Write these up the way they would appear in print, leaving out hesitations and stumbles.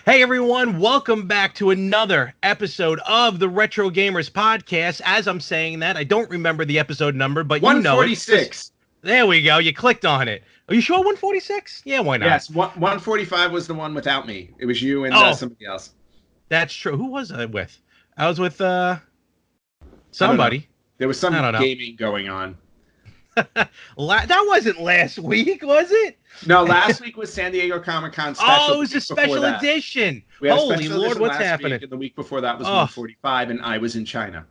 Hey everyone, welcome back to another episode of the Retro Gamers Podcast. As I'm saying that, I don't remember the episode number, but you know it. 146. There we go. You clicked on it. Are you sure 146? Yeah, why not? Yes, 145 was the one without me. It was you and somebody else. That's true. Who was I with? I was with somebody. There was some gaming going on. That wasn't last week, was it? No, last week was San Diego Comic-Con special. Oh, it was a special edition. Holy Lord, what's happening? And the week before that was 145, and I was in China.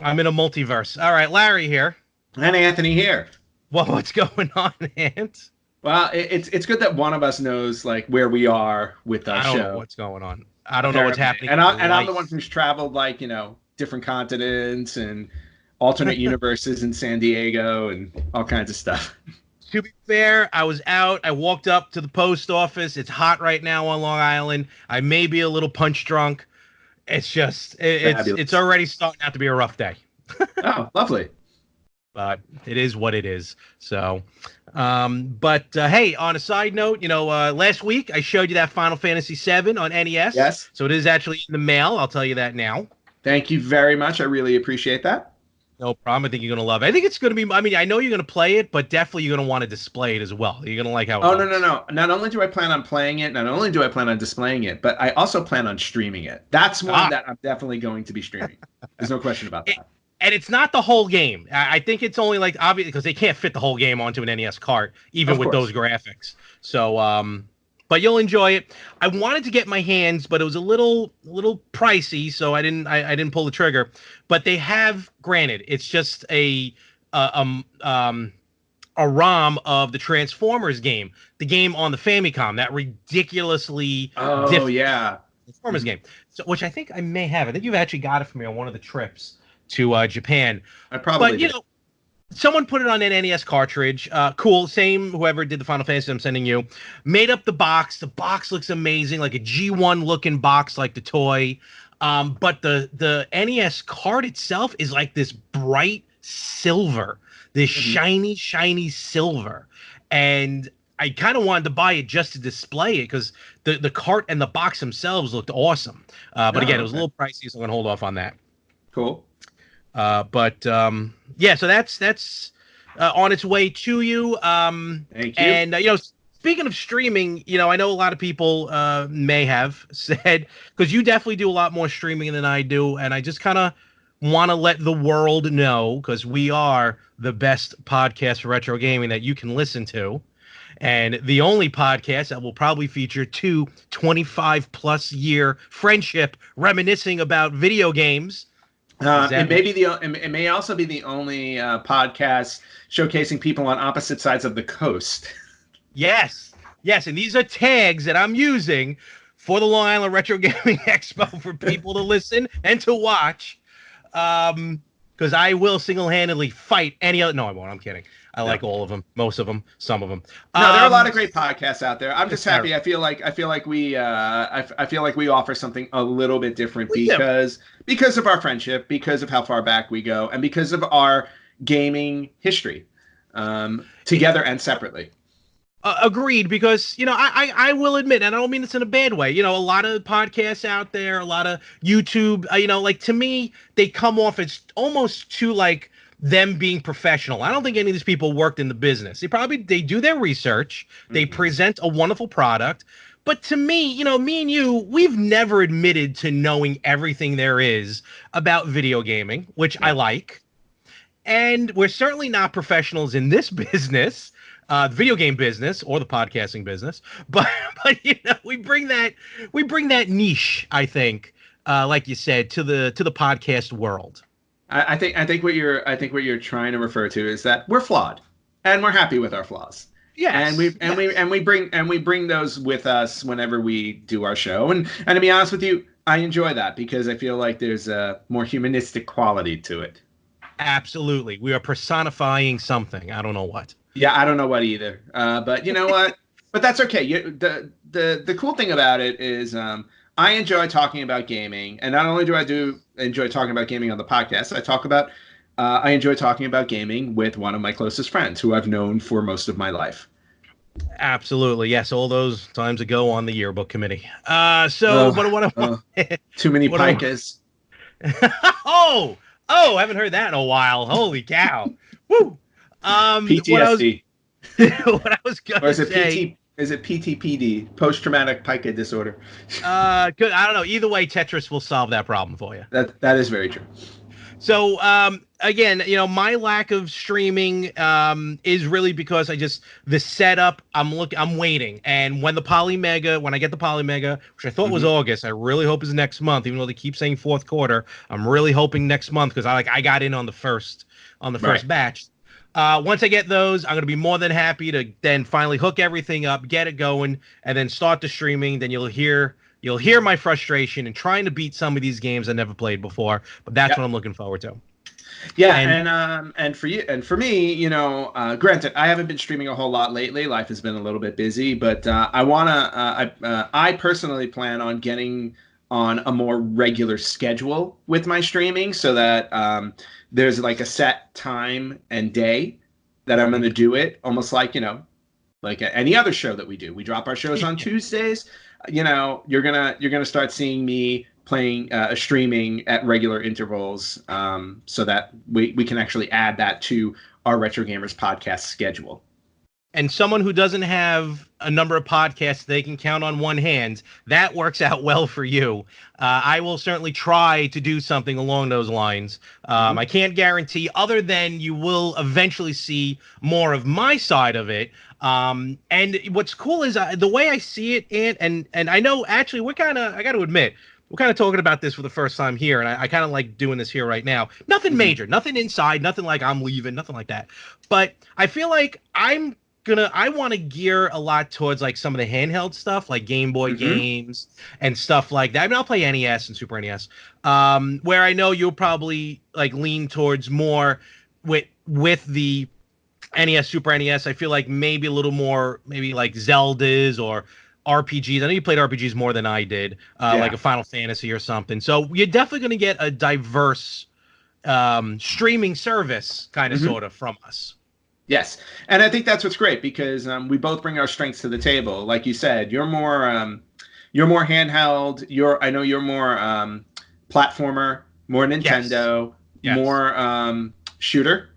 I'm in a multiverse. All right, Larry here. And Anthony here. Well, what's going on, Ant? Well, it's good that one of us knows like where we are with our show. I don't know what's going on. I don't know what's happening. And I'm the one who's traveled like, different continents and alternate universes in San Diego and all kinds of stuff. To be fair, I was out. I walked up to the post office. It's hot right now on Long Island. I may be a little punch drunk. It's just, it's already starting out to be a rough day. Oh, lovely. But it is what it is. So, hey, on a side note, last week I showed you that Final Fantasy VII on NES. Yes. So it is actually in the mail. I'll tell you that now. Thank you very much. I really appreciate that. No problem. I think you're going to love it. I think it's going to be, I know you're going to play it, but definitely you're going to want to display it as well. You're going to like how it looks. No. Not only do I plan on playing it, not only do I plan on displaying it, but I also plan on streaming it. That's one that I'm definitely going to be streaming. There's no question about that. And it's not the whole game. I think it's only like, obviously, because they can't fit the whole game onto an NES cart, even with those graphics. So, but you'll enjoy it. I wanted to get my hands, but it was a little pricey, so I didn't pull the trigger. But they have, granted, it's just a ROM of the Transformers game, the game on the Famicom, that ridiculously Transformers game. So, which I think I may have. I think you've actually got it for me on one of the trips to Japan. I probably did. Someone put it on an NES cartridge. Cool. Same, whoever did the Final Fantasy I'm sending you. Made up the box. The box looks amazing, like a G1 looking box, like the toy. But the NES card itself is like this bright silver, this shiny silver. And I kind of wanted to buy it just to display it because the cart and the box themselves looked awesome. But again, it was a little pricey, so I'm going to hold off on that. Cool. So that's on its way to you. Thank you. And speaking of streaming, I know a lot of people may have said, because you definitely do a lot more streaming than I do, and I just kind of want to let the world know, because we are the best podcast for retro gaming that you can listen to, and the only podcast that will probably feature two 25+ year friendship reminiscing about video games. It may also be the only podcast showcasing people on opposite sides of the coast. Yes, and these are tags that I'm using for the Long Island Retro Gaming Expo for people to listen and to watch. Because I will single-handedly fight any other. No, I won't. I'm kidding. I like all of them, most of them, some of them. No, there are a lot of great podcasts out there. I'm just happy. I feel like we offer something a little bit different because of our friendship, because of how far back we go, and because of our gaming history, together and separately. Agreed, because I will admit, and I don't mean this in a bad way. A lot of podcasts out there, a lot of YouTube. Like to me, they come off as almost too like them being professional. I don't think any of these people worked in the business. They do their research. They present a wonderful product. But to me, me and you, we've never admitted to knowing everything there is about video gaming, which I like. And we're certainly not professionals in this business, the video game business or the podcasting business. But we bring that niche, I think, like you said, to the podcast world. I think what you're trying to refer to is that we're flawed, and we're happy with our flaws. Yes, and we bring those with us whenever we do our show. And to be honest with you, I enjoy that because I feel like there's a more humanistic quality to it. Absolutely, we are personifying something. I don't know what. Yeah, I don't know what either. But you know what? But that's okay. The cool thing about it is I enjoy talking about gaming, and not only do I enjoy talking about gaming on the podcast, I talk about I enjoy talking about gaming with one of my closest friends who I've known for most of my life. Absolutely, yes. All those times ago on the yearbook committee. So Oh, what oh, I too many what I pikas. oh I haven't heard that in a while. Holy cow! Woo. What I was PTSD. what I was Or gonna is it say. PT? Is it PTPD? Post traumatic pica disorder. Good. I don't know. Either way, Tetris will solve that problem for you. That is very true. So again, my lack of streaming is really because the setup. I'm waiting, and when I get the Polymega, which I thought was Hmm. August, I really hope is next month. Even though they keep saying fourth quarter, I'm really hoping next month because I got in on the Right. first batch. Once I get those, I'm going to be more than happy to then finally hook everything up, get it going, and then start the streaming. Then you'll hear my frustration in trying to beat some of these games I never played before. But that's what Yep. I'm looking forward to. Yeah, And and for you and for me, granted, I haven't been streaming a whole lot lately. Life has been a little bit busy, but I personally plan on getting on a more regular schedule with my streaming, so that there's like a set time and day that I'm going to do it, almost like like any other show that we do. We drop our shows on Tuesdays. You're gonna start seeing me playing streaming at regular intervals, so that we can actually add that to our Retro Gamers podcast schedule. and someone who doesn't have a number of podcasts they can count on one hand, that works out well for you. I will certainly try to do something along those lines. Mm-hmm. I can't guarantee, other than you will eventually see more of my side of it. And what's cool is the way I see it, and I know actually I got to admit, we're kind of talking about this for the first time here, and I kind of like doing this here right now. Nothing Mm-hmm. major, nothing inside, nothing like I'm leaving, nothing like that. But I feel like I want to gear a lot towards like some of the handheld stuff, like Game Boy Mm-hmm. games and stuff like that. I mean, I'll play NES and Super NES, where I know you'll probably like lean towards more with the NES, Super NES. I feel like maybe a little more, maybe like Zeldas or RPGs. I know you played RPGs more than I did, like Yeah. a Final Fantasy or something. So you're definitely going to get a diverse streaming service, kind of, Mm-hmm. sort of, from us. Yes, and I think that's what's great because we both bring our strengths to the table. Like you said, you're more handheld. I know you're more platformer, more Yes. Nintendo, Yes. more shooter.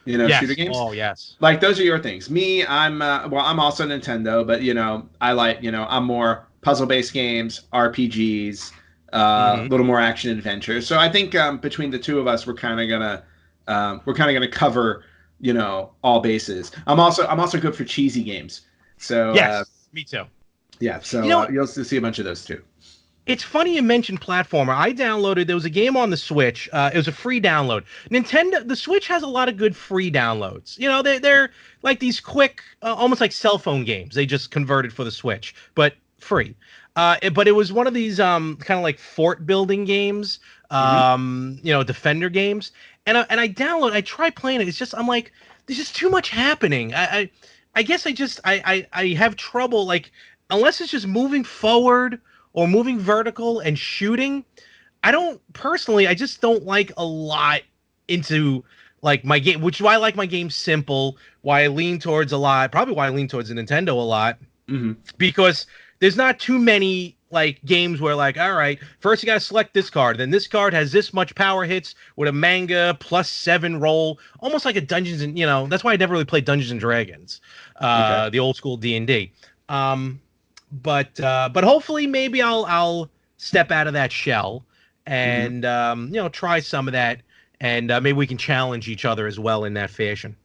Shooter Yes. games. Oh, yes. Like those are your things. Me, I'm also Nintendo, but I like I'm more puzzle based games, RPGs, a Hmm. little more action adventure. So I think between the two of us, we're kind of gonna cover all bases. I'm also good for cheesy games. So Yes. Me too. yeah, You so know, you'll see a bunch of those too. it's funny you mentioned platformer. There was a game on the Switch. It was a free download. The Switch has a lot of good free downloads. They're like these quick, almost like cell phone games. They just converted for the Switch, but free. But it was one of these kind of like fort building games, Hmm. defender games. I try playing it. It's just I'm like, there's just too much happening. I guess I have trouble, like, unless it's just moving forward or moving vertical and shooting. I just don't like a lot into like my game, which is why I like my game simple, why I lean towards a lot, probably why I lean towards the Nintendo a lot, Hmm. because there's not too many like games where, like, all right, first you got to select this card, then this card has this much power hits with a manga +7 roll, almost like a Dungeons and, that's why I never really played Dungeons and Dragons, Okay. the old school D&D. Um, but hopefully maybe I'll step out of that shell Hmm. and try some of that, and maybe we can challenge each other as well in that fashion.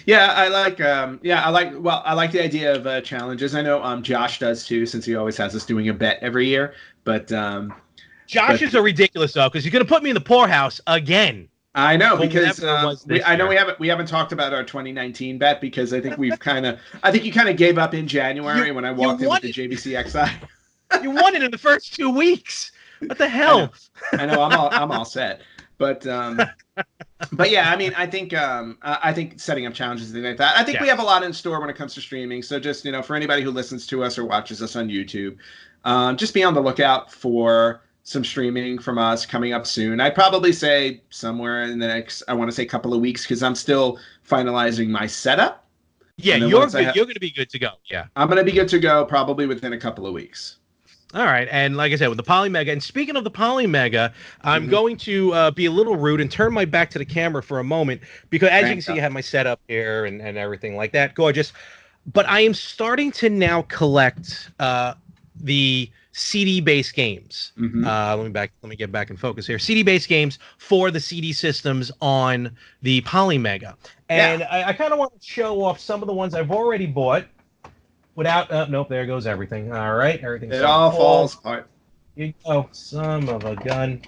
Yeah, I like the idea of challenges. I know Josh does too, since he always has us doing a bet every year. But Josh but is a ridiculous though, because he's gonna put me in the poorhouse again I know for because whatever it was we this I know year. we haven't talked about our 2019 bet because I think you kind of gave up in You January when I you walked in with won the it. JVC XI. You won it in the first 2 weeks. What the I know, hell? I know, I'm all set. But yeah, I mean, I think setting up challenges and things like that. I think we have a Yes. lot in store when it comes to streaming. So just for anybody who listens to us or watches us on YouTube, just be on the lookout for some streaming from us coming up soon. I'd probably say somewhere in the next, I want to say, couple of weeks, because I'm still finalizing my setup. Yeah, you're good. You're going to be good to go. Yeah, I'm going to be good to go probably within a couple of weeks. All right, and like I said, with the Polymega, and speaking of the Polymega, I'm going to be a little rude and turn my back to the camera for a moment, because as you can see, I have my setup here and everything like that. Gorgeous. But I am starting to now collect the CD-based games. Let me get back in focus here. CD-based games for the CD systems on the Polymega. And I kind of want to show off some of the ones I've already bought. Without, nope, there goes everything. All right, everything's it all falls apart. You go, son of a gun.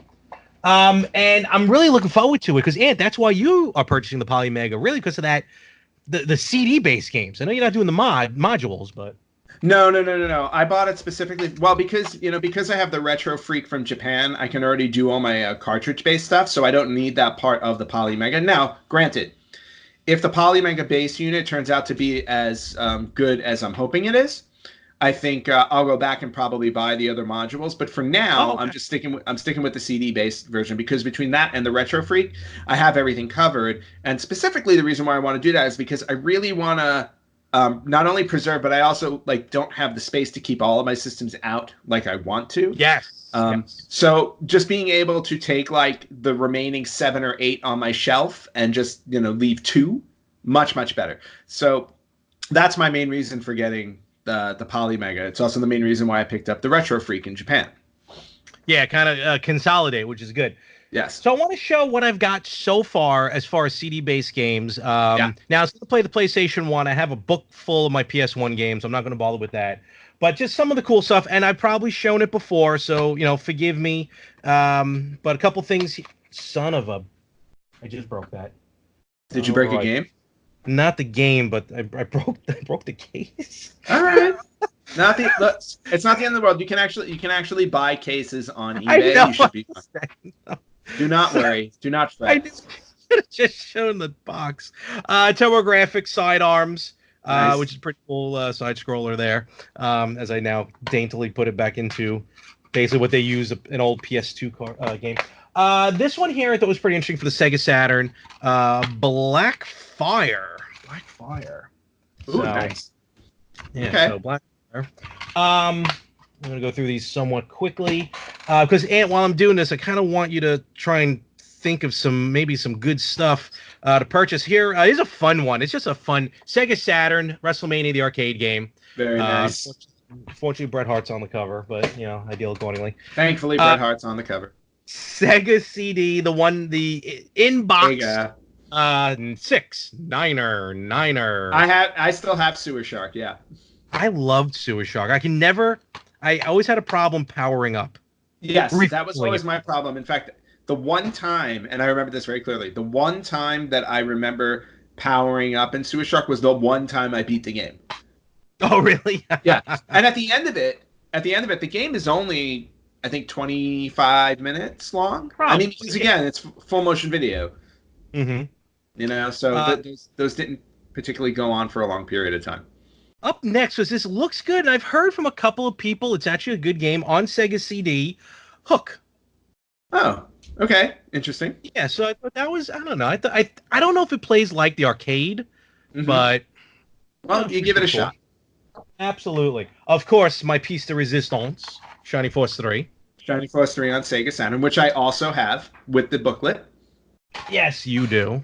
And I'm really looking forward to it because, Ant, that's why you are purchasing the Polymega, really because of that, the CD-based games. I know you're not doing the modules, but no. I bought it specifically, well, because I have the Retro Freak from Japan, I can already do all my cartridge-based stuff, so I don't need that part of the Polymega. Now, granted, if the Polymega base unit turns out to be as good as I'm hoping it is, I think I'll go back and probably buy the other modules. But for now, I'm just sticking with the CD based version, because between that and the Retro Freak, I have everything covered. And specifically, the reason why I want to do that is because I really want to not only preserve, but I also don't have the space to keep all of my systems out like I want to. Yes. So just being able to take the remaining 7 or 8 on my shelf and just leave 2, much better. So that's my main reason for getting the Polymega. It's also the main reason why I picked up the Retro Freak in Japan. Yeah, kind of consolidate, which is good. Yes. So I want to show what I've got so far as CD-based games. Now, I was going to play the PlayStation 1. I have a book full of my PS1 games. I'm not going to bother with that. But just some of the cool stuff, and I've probably shown it before, so, forgive me. But a couple things. Son of a... I just broke that. Did you break a game? Not the game, but I broke the case. All right. It's not the end of the world. You can actually buy cases on eBay. You should be fine. Do not worry. Do not fret. I just shown the box. TurboGrafx sidearms. Nice. Which is pretty cool side scroller there. As I now daintily put it back into basically what they use an old PS2 game. This one here I thought was pretty interesting for the Sega Saturn. Black Fire. Ooh, so, nice. Yeah, okay. So Black Fire. I'm gonna go through these somewhat quickly because Ant, while I'm doing this, I kind of want you to try and think of maybe some good stuff to purchase. Here is a fun one. It's just a fun Sega Saturn WrestleMania, the arcade game. Very nice. Fortunately, Bret Hart's on the cover, but I deal accordingly. Thankfully, Bret Hart's on the cover. Sega CD, the in-box 9er. I still have Sewer Shark. Yeah. I loved Sewer Shark. I always had a problem powering up. Yes, that was always my problem. In fact, the one time, and I remember this very clearly, the one time that I remember powering up in Sewer Shark was the one time I beat the game. Oh, really? Yeah. And at the end of it, the game is only, I think, 25 minutes long. Probably. I mean, because again, it's full motion video. Mm-hmm. So those didn't particularly go on for a long period of time. Up next was this looks good, and I've heard from a couple of people it's actually a good game on Sega CD, Hook. Oh, okay, interesting. Yeah, so I thought that was, I don't know, I don't know if it plays like the arcade, but you give it a shot. Absolutely. Of course, my piece de resistance, Shining Force 3. Shining Force 3 on Sega Saturn, which I also have with the booklet. Yes, you do.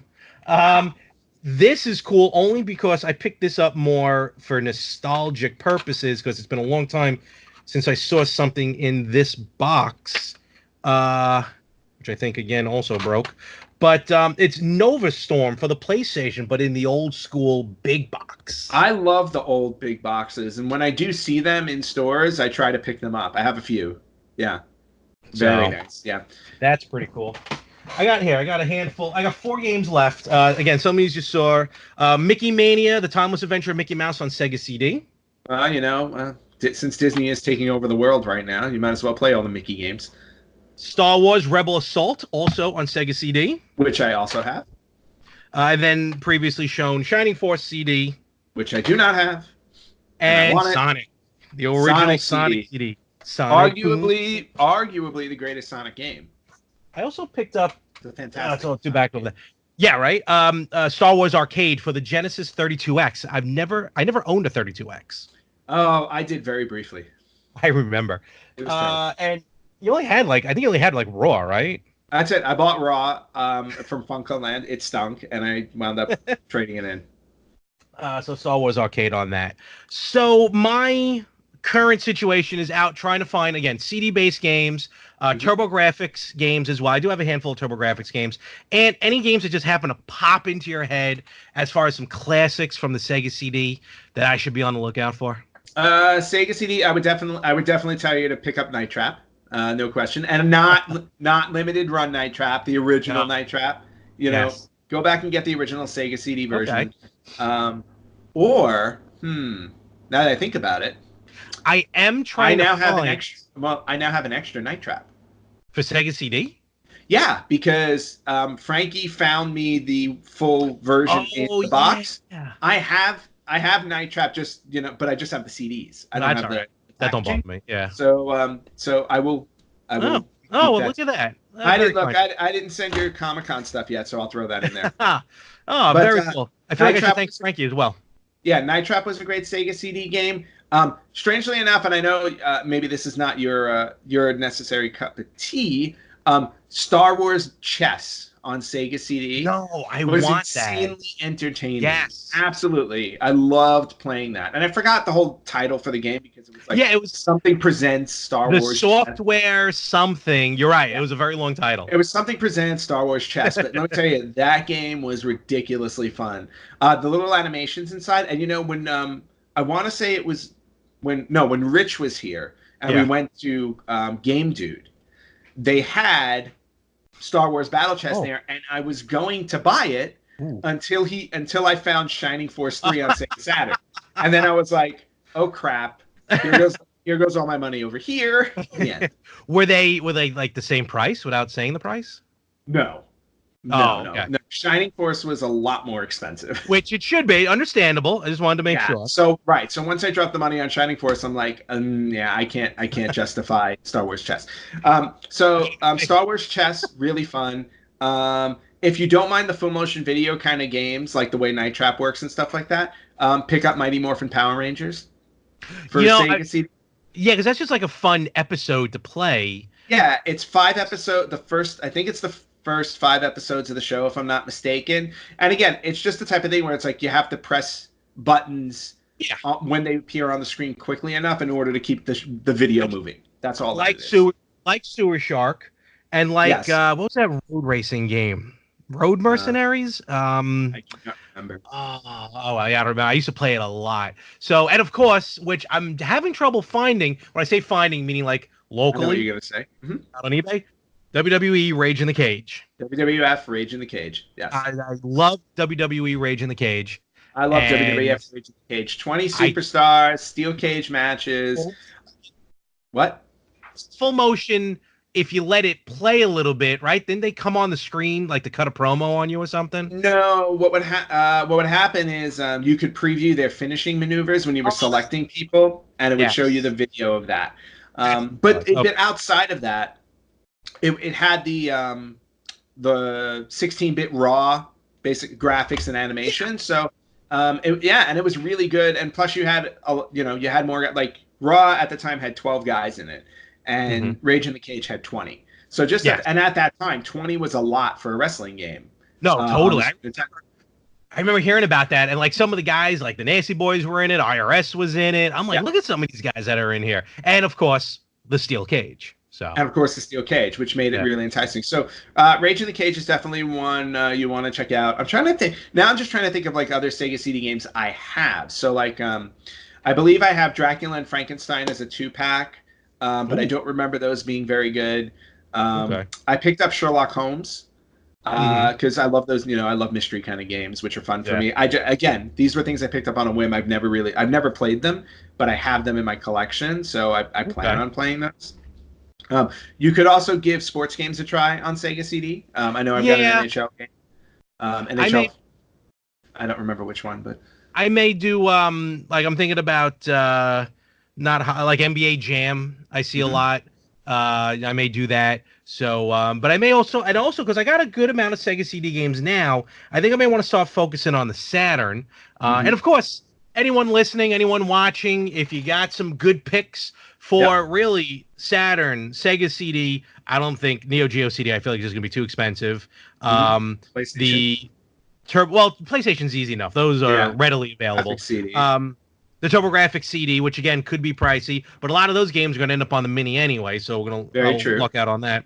This is cool only because I picked this up more for nostalgic purposes because it's been a long time since I saw something in this box, which I think, again, also broke. But it's Nova Storm for the PlayStation, but in the old school big box. I love the old big boxes, and when I do see them in stores, I try to pick them up. I have a few. Yeah. Very nice. Yeah. That's pretty cool. I got a handful. I got 4 games left. Again, some of these you saw. Mickey Mania, The Timeless Adventure of Mickey Mouse on Sega CD. Since Disney is taking over the world right now, you might as well play all the Mickey games. Star Wars Rebel Assault, also on Sega CD. Which I also have. And then previously shown Shining Force CD. Which I do not have. And Sonic. The original Sonic CD. Sonic Boom. Arguably the greatest Sonic game. I also picked up. It's a fantastic. Two back over there. Yeah, right. Star Wars Arcade for the Genesis 32X. I never owned a 32X. Oh, I did very briefly. I remember. It was terrible. And you only had I think you only had Raw, right? That's it. I bought Raw from Funko Land. It stunk, and I wound up trading it in. So Star Wars Arcade on that. So my current situation is out trying to find, again, CD-based games, TurboGrafx games as well. I do have a handful of TurboGrafx games, and any games that just happen to pop into your head as far as some classics from the Sega CD that I should be on the lookout for. Sega CD, I would definitely tell you to pick up Night Trap, no question, and not limited run Night Trap, the original Night Trap. You know, go back and get the original Sega CD version. Okay. Now that I think about it, I am trying. I now have an extra Night Trap for Sega CD. Yeah, because Frankie found me the full version in the box. Yeah. I have Night Trap, but I just have the CDs. I don't have the that don't bother me. Yeah. So I will. Oh, well, look at that. I didn't send your Comic-Con stuff yet, so I'll throw that in there. Very cool. I feel like I should thank Frankie as well. Yeah, Night Trap was a great Sega CD game. Strangely enough, and I know maybe this is not your necessary cup of tea. Star Wars Chess on Sega CD. No, I want that. Insanely entertaining. Yes, absolutely. I loved playing that, and I forgot the whole title for the game because it was it was something presents Star Wars. The software something. You're right. It was a very long title. It was something presents Star Wars Chess, but let me tell you, that game was ridiculously fun. The little animations inside, and when I want to say it was when Rich was here and we went to Game Dude, they had Star Wars Battle Chess there, and I was going to buy it until I found Shining Force 3 on Sega Saturn, and then I was like, "Oh crap! Here goes all my money over here." Yeah. Were they like the same price without saying the price? No. No. Shining Force was a lot more expensive. Which it should be. Understandable. I just wanted to make sure. So once I dropped the money on Shining Force, I'm like, I can't justify Star Wars Chess. Star Wars Chess, really fun. If you don't mind the full motion video kind of games, like the way Night Trap works and stuff like that, pick up Mighty Morphin Power Rangers for Sega CD. Yeah, because that's just like a fun episode to play. Yeah, it's 5 episodes. I think it's the first 5 episodes of the show, if I'm not mistaken. And again, it's just the type of thing where it's like you have to press buttons when they appear on the screen quickly enough in order to keep the video moving. That's all. Like Sewer Shark, and what was that road racing game? Road Mercenaries? I can't remember. I gotta remember. I used to play it a lot. So, and of course, which I'm having trouble finding. When I say finding, meaning like locally. I know what you're gonna say. Mm-hmm. Not on eBay. WWE Rage in the Cage. WWF Rage in the Cage. Yes. I love WWE Rage in the Cage. I love WWF Rage in the Cage. 20 superstars, steel cage matches. What? Full motion. If you let it play a little bit, right? Then they come on the screen like to cut a promo on you or something. No, what would happen is you could preview their finishing maneuvers when you were selecting people, and it would show you the video of that. But outside of that, it had the 16-bit raw basic graphics and animation. So and it was really good. And plus you had you had more, like Raw at the time had 12 guys in it, and Rage in the Cage had 20. So and at that time 20 was a lot for a wrestling game. No, totally. I remember hearing about that, and like some of the guys, like the Nasty Boys were in it, IRS was in it. I'm like, look at some of these guys that are in here, and of course the steel cage. So. And of course the steel cage, which made it really enticing. So Rage in the Cage is definitely one you want to check out. I'm trying to think now. I'm just trying to think of like other Sega CD games I have. So like I believe I have Dracula and Frankenstein as a 2-pack, but I don't remember those being very good. I picked up Sherlock Holmes because I love those. I love mystery kind of games, which are fun for me. Again, these were things I picked up on a whim. I've never played them, but I have them in my collection, so I plan on playing those. You could also give sports games a try on Sega CD. I know I've got an NHL game. NHL. I don't remember which one, but I may do like I'm thinking about not like NBA Jam. I see a lot. I may do that. So, but I may also, and also because I got a good amount of Sega CD games now, I think I may want to start focusing on the Saturn. And of course, anyone listening, anyone watching, if you got some good picks for really Saturn, Sega CD, I don't think Neo Geo CD. I feel like it's just gonna be too expensive. The PlayStation's easy enough; those are readily available. The TurboGrafx CD, which again could be pricey, but a lot of those games are going to end up on the Mini anyway, so we're going to luck out on that.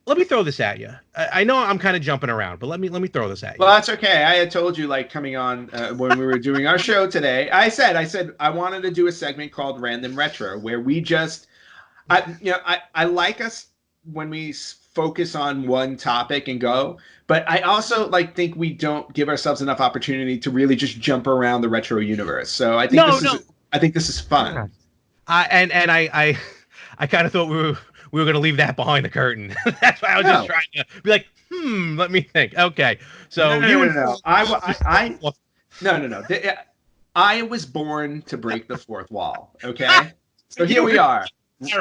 Let me throw this at you. I know I'm kind of jumping around, but let me throw this at you. Well, that's okay. I had told you, like, coming on when we were doing our show today, I said I wanted to do a segment called Random Retro, where we just, I like us when we focus on one topic and go, but I also think we don't give ourselves enough opportunity to really just jump around the retro universe. So I think this is fun. I kind of thought we were going to leave that behind the curtain. That's why I was just trying to be like, let me think. Okay, so no. I was born to break the fourth wall. Okay, so here we are.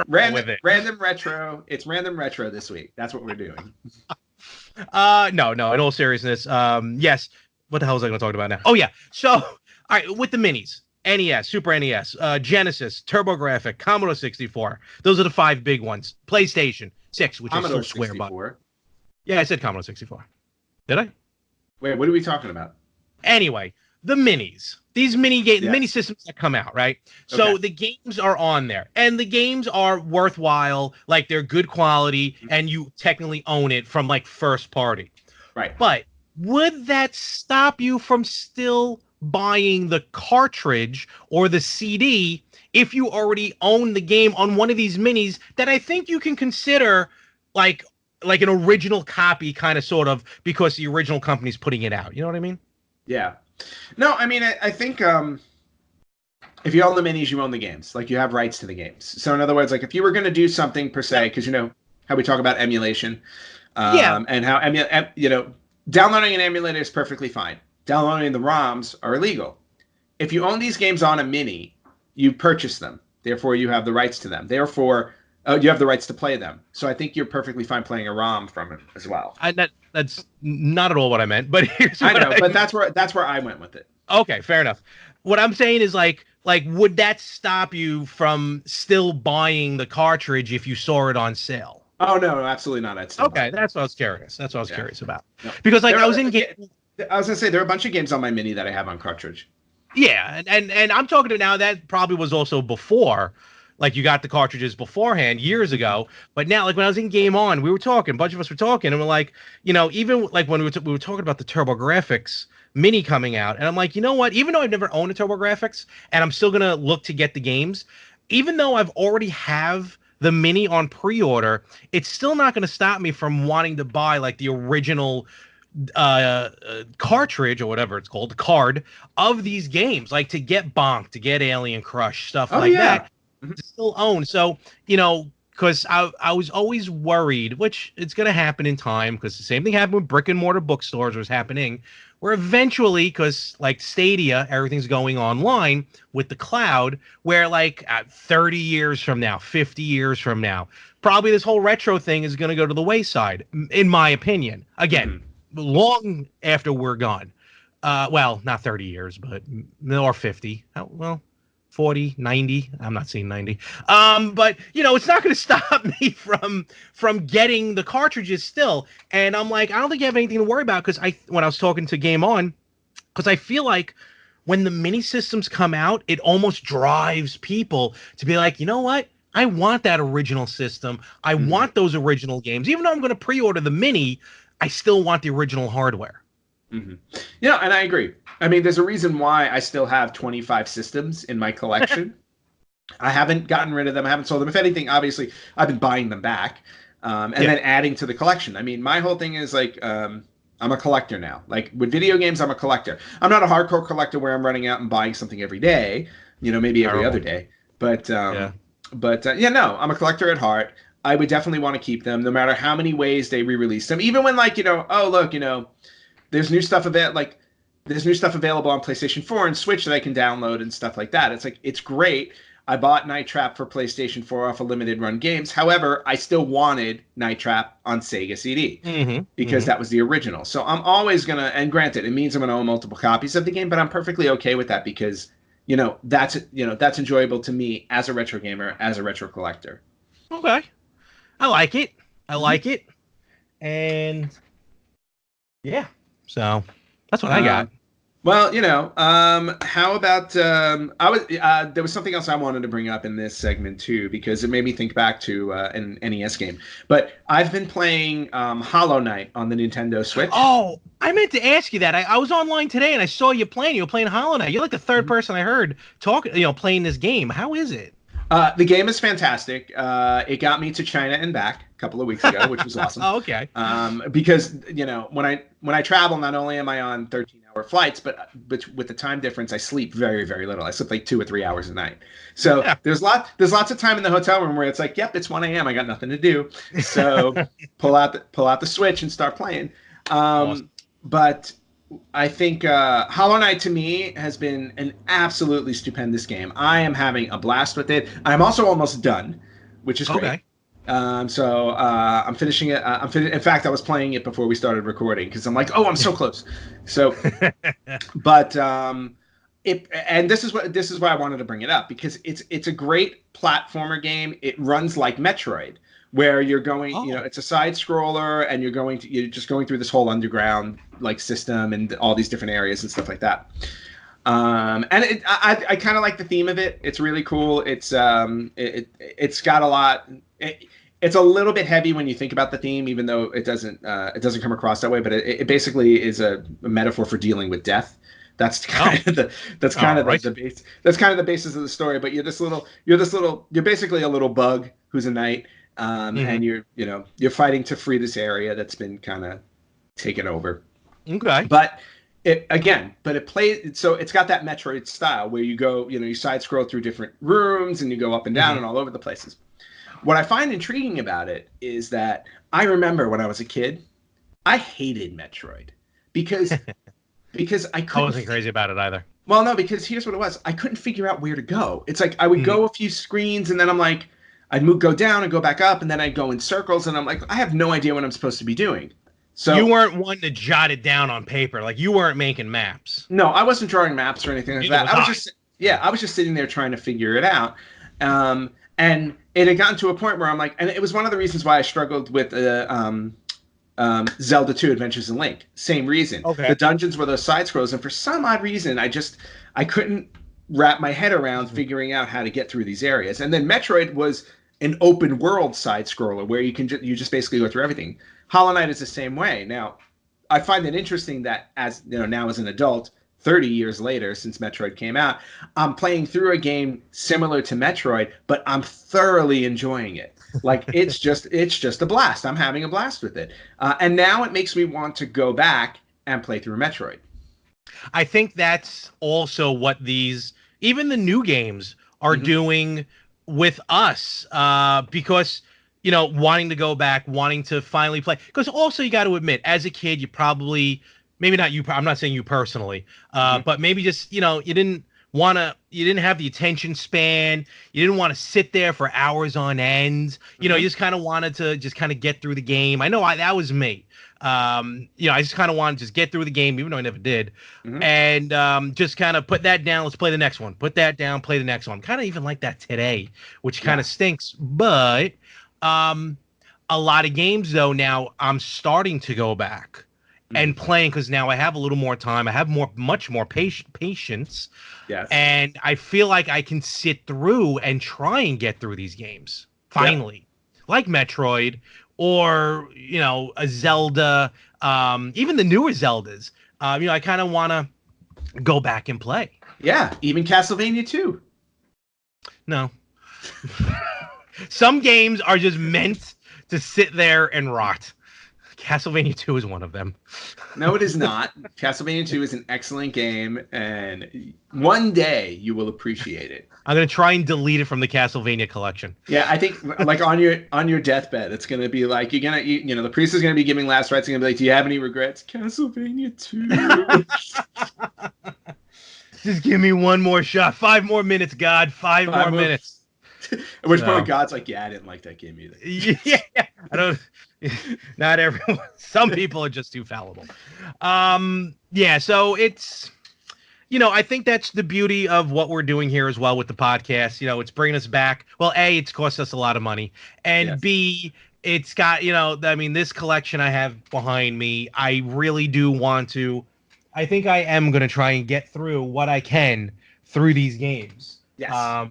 Random retro. It's random retro this week. That's what we're doing. No. In all seriousness, yes. What the hell was I going to talk about now? Oh yeah. So, all right, with the minis, NES, Super NES, Genesis, TurboGrafx, Commodore 64. Those are the 5 big ones. PlayStation 6, which Commodore I still swear by. 64. Yeah, I said Commodore 64. Did I? Wait, what are we talking about? Anyway, the minis. These mini systems that come out, right? So the games are on there, and the games are worthwhile, like they're good quality, and you technically own it from first party. Right. But would that stop you from still buying the cartridge or the CD if you already own the game on one of these minis that I think you can consider like an original copy, kind of, sort of, because the original company's putting it out? You know what I mean? Yeah. No, I mean, I think if you own the minis, you own the games. You have rights to the games. So in other words, if you were going to do something per se, because how we talk about emulation, and how downloading an emulator is perfectly fine. Downloading the ROMs are illegal. If you own these games on a mini, you purchase them. Therefore, you have the rights to them. Therefore, you have the rights to play them. So I think you're perfectly fine playing a ROM from it as well. That's not at all what I meant, but here's what but that's where I went with it. Okay, fair enough. What I'm saying is would that stop you from still buying the cartridge if you saw it on sale? Oh no, absolutely not. That's what I was curious. That's what I was curious about. No. Because I was gonna say there are a bunch of games on my mini that I have on cartridge. Yeah, and I'm talking to now that probably was also before. You got the cartridges beforehand years ago, but now, when I was in Game On, we were talking, a bunch of us were talking, and we're even when we were talking about the TurboGrafx mini coming out, and I'm like, you know what? Even though I've never owned a TurboGrafx, and I'm still gonna look to get the games, even though I've already have the mini on pre-order, it's still not gonna stop me from wanting to buy the original cartridge or whatever it's called, the card of these games, to get Bonk, to get Alien Crush, stuff that. To still own. So, because I was always worried, which it's going to happen in time, because the same thing happened with brick and mortar bookstores was happening, where eventually, because Stadia, everything's going online with the cloud, where 30 years from now, 50 years from now, probably this whole retro thing is going to go to the wayside, in my opinion. Again, long after we're gone. Well, not 30 years, but or 50. Well, 40, 90. I'm not saying 90. But it's not going to stop me from getting the cartridges still. And I'm I don't think you have anything to worry about, because when I was talking to Game On, because I feel like when the mini systems come out, it almost drives people to be like, you know what? I want that original system. I want those original games. Even though I'm going to pre-order the mini, I still want the original hardware. Mm-hmm. Yeah, and I agree. I mean, there's a reason why I still have 25 systems in my collection. I haven't gotten rid of them. I haven't sold them. If anything, obviously, I've been buying them back and then adding to the collection. I mean, my whole thing is I'm a collector now. With video games, I'm a collector. I'm not a hardcore collector where I'm running out and buying something every day, maybe every other day. But, no, I'm a collector at heart. I would definitely want to keep them no matter how many ways they re-release them. Even when oh, look, there's new stuff about there's new stuff available on PlayStation 4 and Switch that I can download and stuff like that. It's like, it's great. I bought Night Trap for PlayStation 4 off of limited run games. However, I still wanted Night Trap on Sega CD because that was the original. So I'm always going to, and granted, it means I'm going to own multiple copies of the game, but I'm perfectly okay with that because, that's enjoyable to me as a retro gamer, as a retro collector. Okay. I like it. I like it. And yeah, so that's what I got. Well, how about there was something else I wanted to bring up in this segment too, because it made me think back to an NES game. But I've been playing Hollow Knight on the Nintendo Switch. Oh, I meant to ask you that. I was online today and I saw you playing. You were playing Hollow Knight. You're like the third person I heard playing this game. How is it? The game is fantastic. It got me to China and back a couple of weeks ago, which was awesome. Oh, okay. Because when I travel, not only am I on 13-hour flights, but with the time difference, I sleep very, very little. I sleep like 2 or 3 hours a night. So there's lots of time in the hotel room where it's like, yep, it's 1 a.m. I got nothing to do. So pull out the Switch and start playing. Awesome. But I think Hollow Knight to me has been an absolutely stupendous game. I am having a blast with it. I'm also almost done, which is great. Okay. So I'm finishing it. In fact, I was playing it before we started recording because I'm like, oh, I'm so close. So, but this is why I wanted to bring it up, because it's a great platformer game. It runs like Metroid, where you're going, it's a side scroller and you're just going through this whole underground like system and all these different areas and stuff like that. And I kind of like the theme of it. It's really cool. It's got a lot. It's a little bit heavy when you think about the theme, even though it doesn't come across that way. But it basically is a metaphor for dealing with death. That's kind of the base. That's kind of the basis of the story. But you're basically a little bug who's a knight. And you're fighting to free this area that's been kind of taken over. Okay. But it plays, so it's got that Metroid style where you go, you side scroll through different rooms and you go up and down and all over the places. What I find intriguing about it is that I remember when I was a kid, I hated Metroid because I wasn't crazy about it either. Well, no, because here's what it was. I couldn't figure out where to go. It's like I would go a few screens and then I'm like, I'd go down and go back up, and then I'd go in circles, and I'm like, I have no idea what I'm supposed to be doing. So you weren't one to jot it down on paper, like you weren't making maps. No, I wasn't drawing maps or anything like that. I was just sitting there trying to figure it out. And it had gotten to a point where I'm like, and it was one of the reasons why I struggled with Zelda 2: Adventures in Link. Same reason. Okay. The dungeons were those side scrolls, and for some odd reason, I couldn't wrap my head around figuring out how to get through these areas. And then Metroid was an open world side scroller where you just basically go through everything. Hollow Knight is the same way. Now, I find it interesting that now as an adult, 30 years later since Metroid came out, I'm playing through a game similar to Metroid, but I'm thoroughly enjoying it. Like it's just a blast. I'm having a blast with it. And now it makes me want to go back and play through Metroid. I think that's also what even the new games are doing with us, because wanting to go back, wanting to finally play. Because also you got to admit, as a kid, you probably, maybe not you, I'm not saying you personally, but maybe just you didn't have the attention span. You didn't want to sit there for hours on end. You just kind of wanted to just kind of get through the game. I know that was me. I just kind of wanted to just get through the game, even though I never did. And just kind of put that down. Let's play the next one. Put that down. Play the next one. Kind of even like that today, which kind of stinks. But a lot of games, though, now I'm starting to go back and playing because now I have a little more time. I have much more patience. Yes. And I feel like I can sit through and try and get through these games finally, like Metroid. Or, a Zelda, even the newer Zeldas. I kind of want to go back and play. Yeah, even Castlevania 2. No. Some games are just meant to sit there and rot. Castlevania 2 is one of them. No, it is not. Castlevania 2 is an excellent game, and one day you will appreciate it. I'm gonna try and delete it from the Castlevania collection. Yeah, I think like on your deathbed, it's gonna be like the priest is gonna be giving last rites. And gonna be like, "Do you have any regrets?" Castlevania 2. Just give me one more shot. 5 more minutes, God. 5 more minutes. At which point God's like, yeah, I didn't like that game either. Yeah, I don't. Not everyone. Some people are just too fallible. Yeah. So it's. I think that's the beauty of what we're doing here as well with the podcast. It's bringing us back. Well, A, it's cost us a lot of money, and Yes. B, it's got, this collection I have behind me, I really do want to. I think I am going to try and get through what I can through these games. Yes.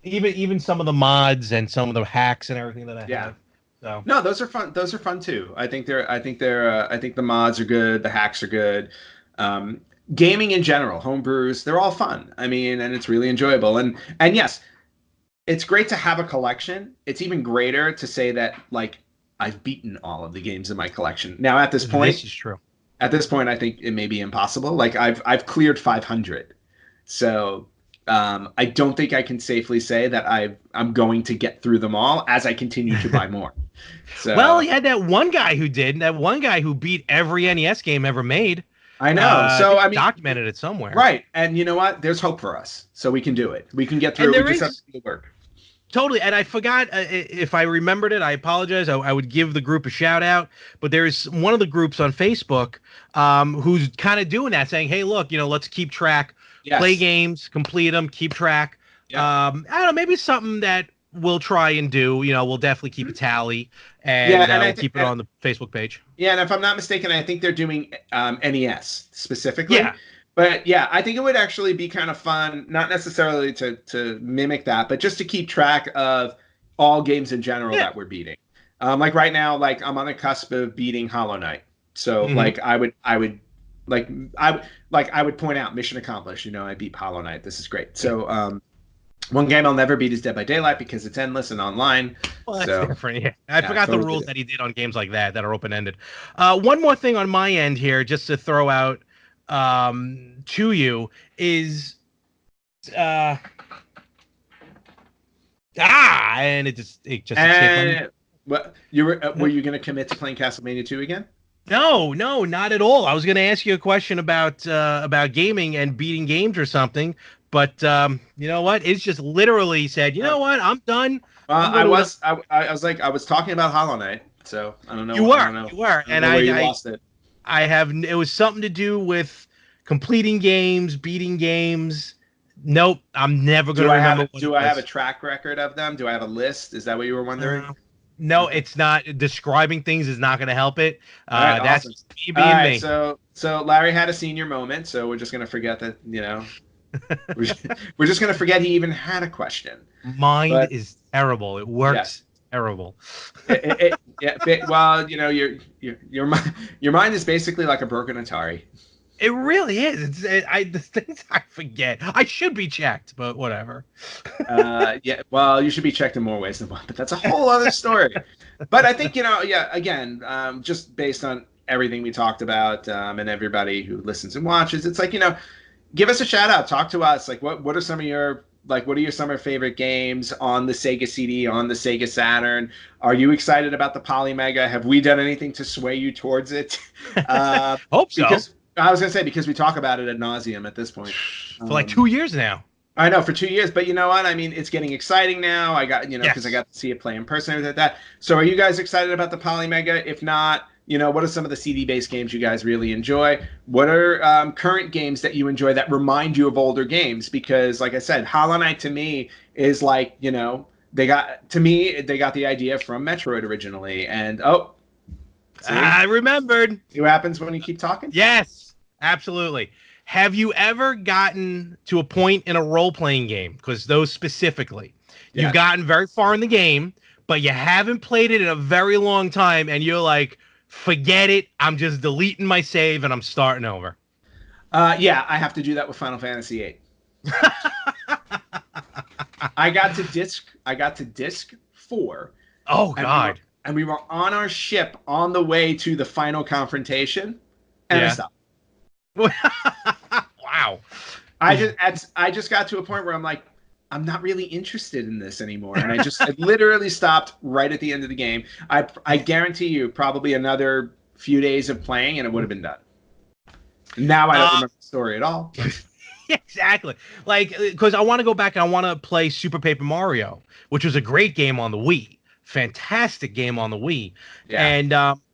Even some of the mods and some of the hacks and everything that I have. So no, those are fun. Those are fun too. I think the mods are good. The hacks are good. Gaming in general, homebrews, they're all fun. I mean, and it's really enjoyable. And yes, it's great to have a collection. It's even greater to say that like I've beaten all of the games in my collection. Now at this point, this is true. At this point, I think it may be impossible. Like I've cleared 500, so I don't think I can safely say that I'm going to get through them all as I continue to buy more. So, well, you had that one guy who beat every NES game ever made. I know. So I mean, documented it somewhere, right? And you know what? There's hope for us, so we can do it. We can get through. We just have to do the work. Totally. And I forgot if I remembered it. I apologize. I would give the group a shout out. But there's one of the groups on Facebook who's kind of doing that, saying, "Hey, look, let's keep track, play games, complete them, keep track." I don't know, maybe something that we'll try and do. We'll definitely keep a tally and we'll keep it on the Facebook page. Yeah, and if I'm not mistaken, I think they're doing NES specifically. Yeah. But yeah, I think it would actually be kind of fun, not necessarily to mimic that, but just to keep track of all games in general that we're beating. Like right now, like I'm on the cusp of beating Hollow Knight. So like I would point out mission accomplished. I beat Hollow Knight. This is great. So one game I'll never beat is Dead by Daylight because it's endless and online. Well, that's different. Yeah. I forgot the rules that he did on games like that are open-ended. One more thing on my end here, just to throw out to you is and it just what were you going to commit to playing Castlevania 2 again? No, not at all. I was going to ask you a question about gaming and beating games or something, but you know what? It's just literally said, you know what? I'm done. I was talking about Hollow Knight, so I don't know. You were, and I lost it. It was something to do with completing games, beating games. Nope, I'm never going to remember. Do I have a track record of them? Do I have a list? Is that what you were wondering? No, it's not. Describing things is not going to help it. Right, that's awesome. me being me. So Larry had a senior moment, so we're just going to forget that, we're just going to forget he even had a question. Mine is terrible. It works terrible. Well, your mind is basically like a broken Atari. It really is. The things I forget. I should be checked, but whatever. Yeah. Well, you should be checked in more ways than one, but that's a whole other story. But I think again, just based on everything we talked about, and everybody who listens and watches, it's like give us a shout out, talk to us. Like, what are some of your summer favorite games on the Sega CD, on the Sega Saturn? Are you excited about the Polymega? Have we done anything to sway you towards it? Hope so. I was going to say, because we talk about it ad nauseum at this point. For like 2 years now. I know, for 2 years. But you know what? I mean, it's getting exciting now. I got, because I got to see it play in person and everything like that. So are you guys excited about the Polymega? If not, what are some of the CD-based games you guys really enjoy? What are current games that you enjoy that remind you of older games? Because, like I said, Hollow Knight to me is like, they got the idea from Metroid originally. And, I remembered. See what happens when you keep talking? Yes, absolutely. Have you ever gotten to a point in a role-playing game, because those specifically, you've gotten very far in the game, but you haven't played it in a very long time, and you're like, forget it, I'm just deleting my save, and I'm starting over? Yeah, I have to do that with Final Fantasy VIII. I got to disc 4. Oh, God. And we were on our ship on the way to the final confrontation, and I stopped. Wow. I just got to a point where I'm like, I'm not really interested in this anymore, and I literally stopped right at the end of the game. I guarantee you, probably another few days of playing, and it would have been done. Now I don't remember the story at all. Exactly. Like, because I want to go back and I want to play Super Paper Mario, which was a great game on the Wii. Fantastic game on the Wii. Yeah. And,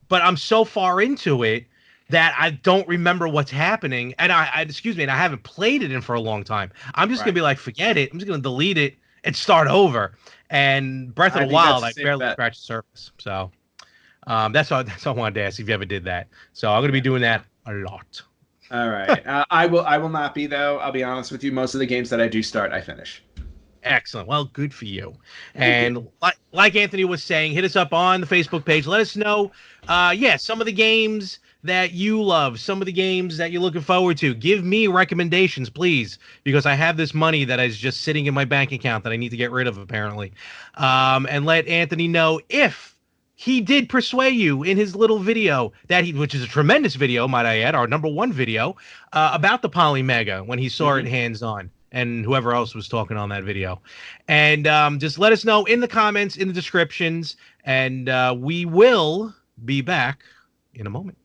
but I'm so far into it that I don't remember what's happening. And excuse me, and I haven't played it in for a long time. I'm just going Right. to be like, forget it. I'm just going to delete it and start over. And Breath of I the think that's Wild, a I safe barely bet. scratched the surface. So, that's all I wanted to ask if you ever did that. So I'm going to be doing that a lot. All right. I will not be though. I'll be honest with you. Most of the games that I do start, I finish. Excellent. Well, good for you. Thank you. And like Anthony was saying, hit us up on the Facebook page. Let us know, some of the games that you love, some of the games that you're looking forward to. Give me recommendations, please, because I have this money that is just sitting in my bank account that I need to get rid of, apparently. And let Anthony know if he did persuade you in his little video which is a tremendous video, might I add, our #1 video about the Polymega when he saw it Hmm. hands on, and whoever else was talking on that video. And just let us know in the comments, in the descriptions, and we will be back in a moment.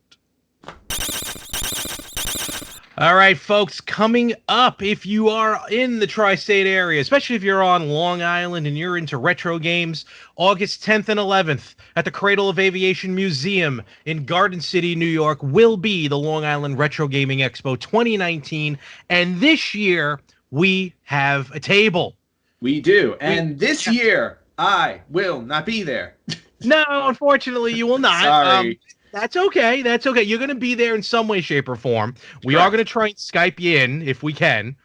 All right, folks, coming up, if you are in the tri-state area, especially if you're on Long Island and you're into retro games, August 10th and 11th at the Cradle of Aviation Museum in Garden City, New York, will be the Long Island Retro Gaming Expo 2019. And this year, we have a table. We do. We, And this year, I will not be there. no, unfortunately, you will not. Sorry. That's okay. That's okay. You're going to be there in some way, shape, or form. We are Correct. going to try and Skype you in if we can.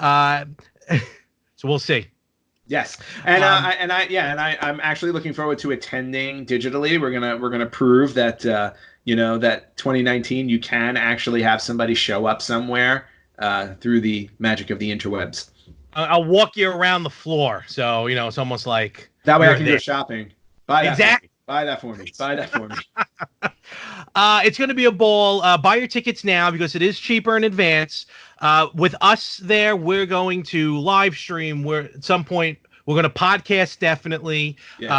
Uh, so we'll see. Yes, and I'm actually looking forward to attending digitally. We're gonna prove that that 2019 you can actually have somebody show up somewhere through the magic of the interwebs. I'll walk you around the floor, so it's almost like That way I you're can there. go shopping. Buy that Exactly. for me. Buy that for me. Buy that for me. It's going to be a ball. Buy your tickets now because it is cheaper in advance. With us there, we're going to live stream. At some point, we're going to podcast definitely. Yes.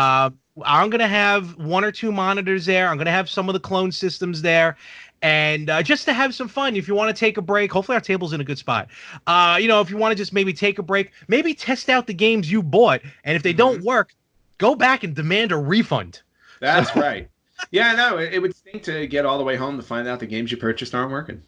I'm going to have 1 or 2 monitors there. I'm going to have some of the clone systems there. And just to have some fun, if you want to take a break, hopefully our table's in a good spot. If you want to just maybe take a break, maybe test out the games you bought. And if they don't work, go back and demand a refund. That's right. Yeah, no, it would stink to get all the way home to find out the games you purchased aren't working.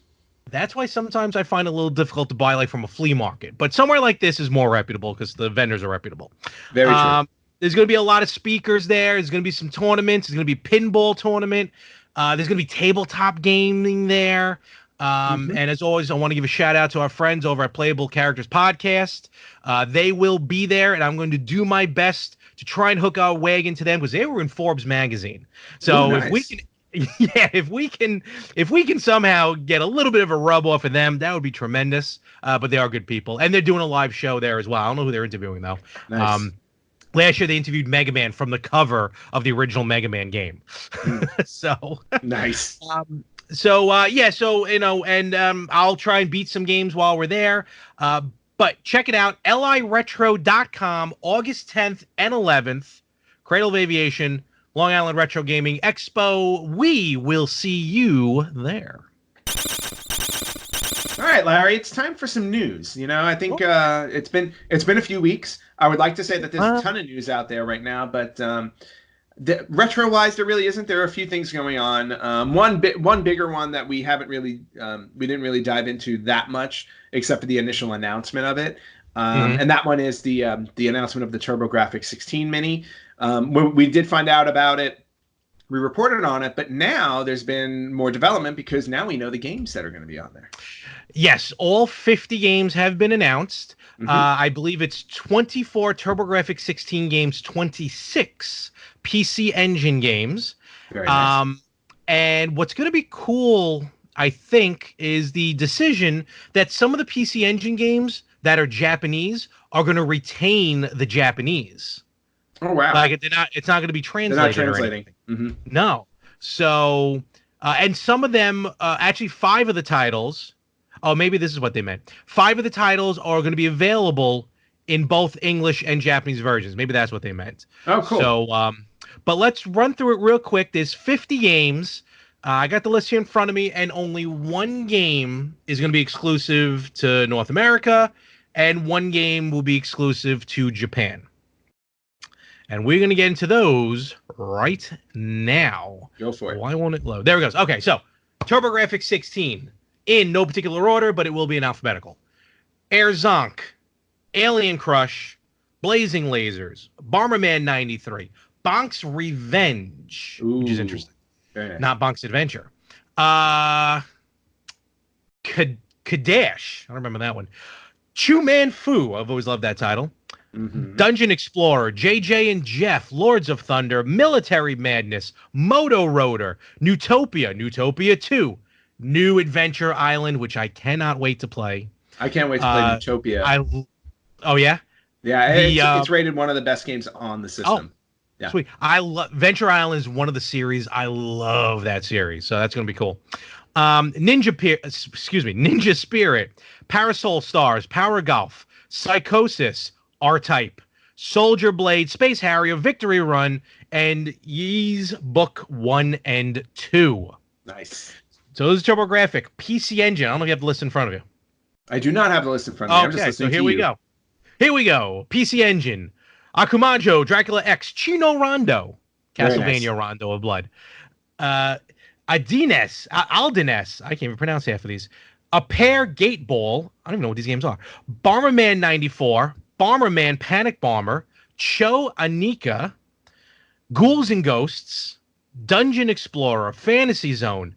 That's why sometimes I find it a little difficult to buy like from a flea market. But somewhere like this is more reputable because the vendors are reputable. Very true. There's going to be a lot of speakers there. There's going to be some tournaments. There's going to be a pinball tournament. There's going to be tabletop gaming there. And as always, I want to give a shout out to our friends over at Playable Characters Podcast. They will be there, and I'm going to do my best to try and hook our wagon to them because they were in Forbes magazine. So Ooh, nice. if we can, if we can somehow get a little bit of a rub off of them, that would be tremendous. But they are good people, and they're doing a live show there as well. I don't know who they're interviewing though. Nice. Last year they interviewed Mega Man from the cover of the original Mega Man game. So nice. I'll try and beat some games while we're there. But check it out, liretro.com, August 10th and 11th, Cradle of Aviation, Long Island Retro Gaming Expo. We will see you there. All right, Larry, it's time for some news. I think it's been a few weeks. I would like to say that there's a ton of news out there right now, but retro-wise, there really isn't. There are a few things going on. One bigger one that we didn't really dive into that much, except for the initial announcement of it, and that one is the announcement of the TurboGrafx 16 Mini. We did find out about it. We reported on it, but now there's been more development because now we know the games that are going to be on there. Yes, all 50 games have been announced. I believe it's 24 TurboGrafx 16 games, 26 PC Engine games. Very nice. And what's going to be cool, I think, is the decision that some of the PC Engine games that are Japanese are going to retain the Japanese. Oh wow! Like it's not going to be translated. They're not translating. No. So, and some of them, actually, 5 of the titles. Oh, maybe this is what they meant. 5 of the titles are going to be available in both English and Japanese versions. Maybe that's what they meant. Oh, cool. So, but let's run through it real quick. There's 50 games. I got the list here in front of me, and only one game is going to be exclusive to North America, and one game will be exclusive to Japan. And we're going to get into those right now. Go for it. Why won't it load? There it goes. Okay, so TurboGrafx 16 in no particular order, but it will be in alphabetical. Air Zonk, Alien Crush, Blazing Lasers, Bomberman 93, Bonk's Revenge, which is interesting. Very nice. Not Bonk's Adventure. Kadash. I don't remember that one. Chu Man Fu. I've always loved that title. Mm-hmm. Dungeon Explorer, JJ and Jeff, Lords of Thunder, Military Madness, Moto Rotor, Newtopia 2, New Adventure Island, which I cannot wait to play. I can't wait to play Newtopia. Oh, yeah? Yeah, it's rated one of the best games on the system. Yeah. Sweet. Venture Island is one of the series. I love that series, so that's going to be cool. Ninja Spirit, Parasol Stars, Power Golf, Psychosis, R-Type, Soldier Blade, Space Harrier, Victory Run, and Yee's Book 1 and 2. Nice. So this is TurboGrafx, PC Engine. I don't know if you have the list in front of you. I do not have the list in front of me. I'm just listening so here we go. Here we go. PC Engine, Akumajo, Dracula X, Chino Rondo, Castlevania Rondo of Blood, Aldines, I can't even pronounce half of these. A Pair Gate Ball, I don't even know what these games are. Bomberman 94, Bomberman Panic Bomber, Cho Anika, Ghouls and Ghosts, Dungeon Explorer, Fantasy Zone,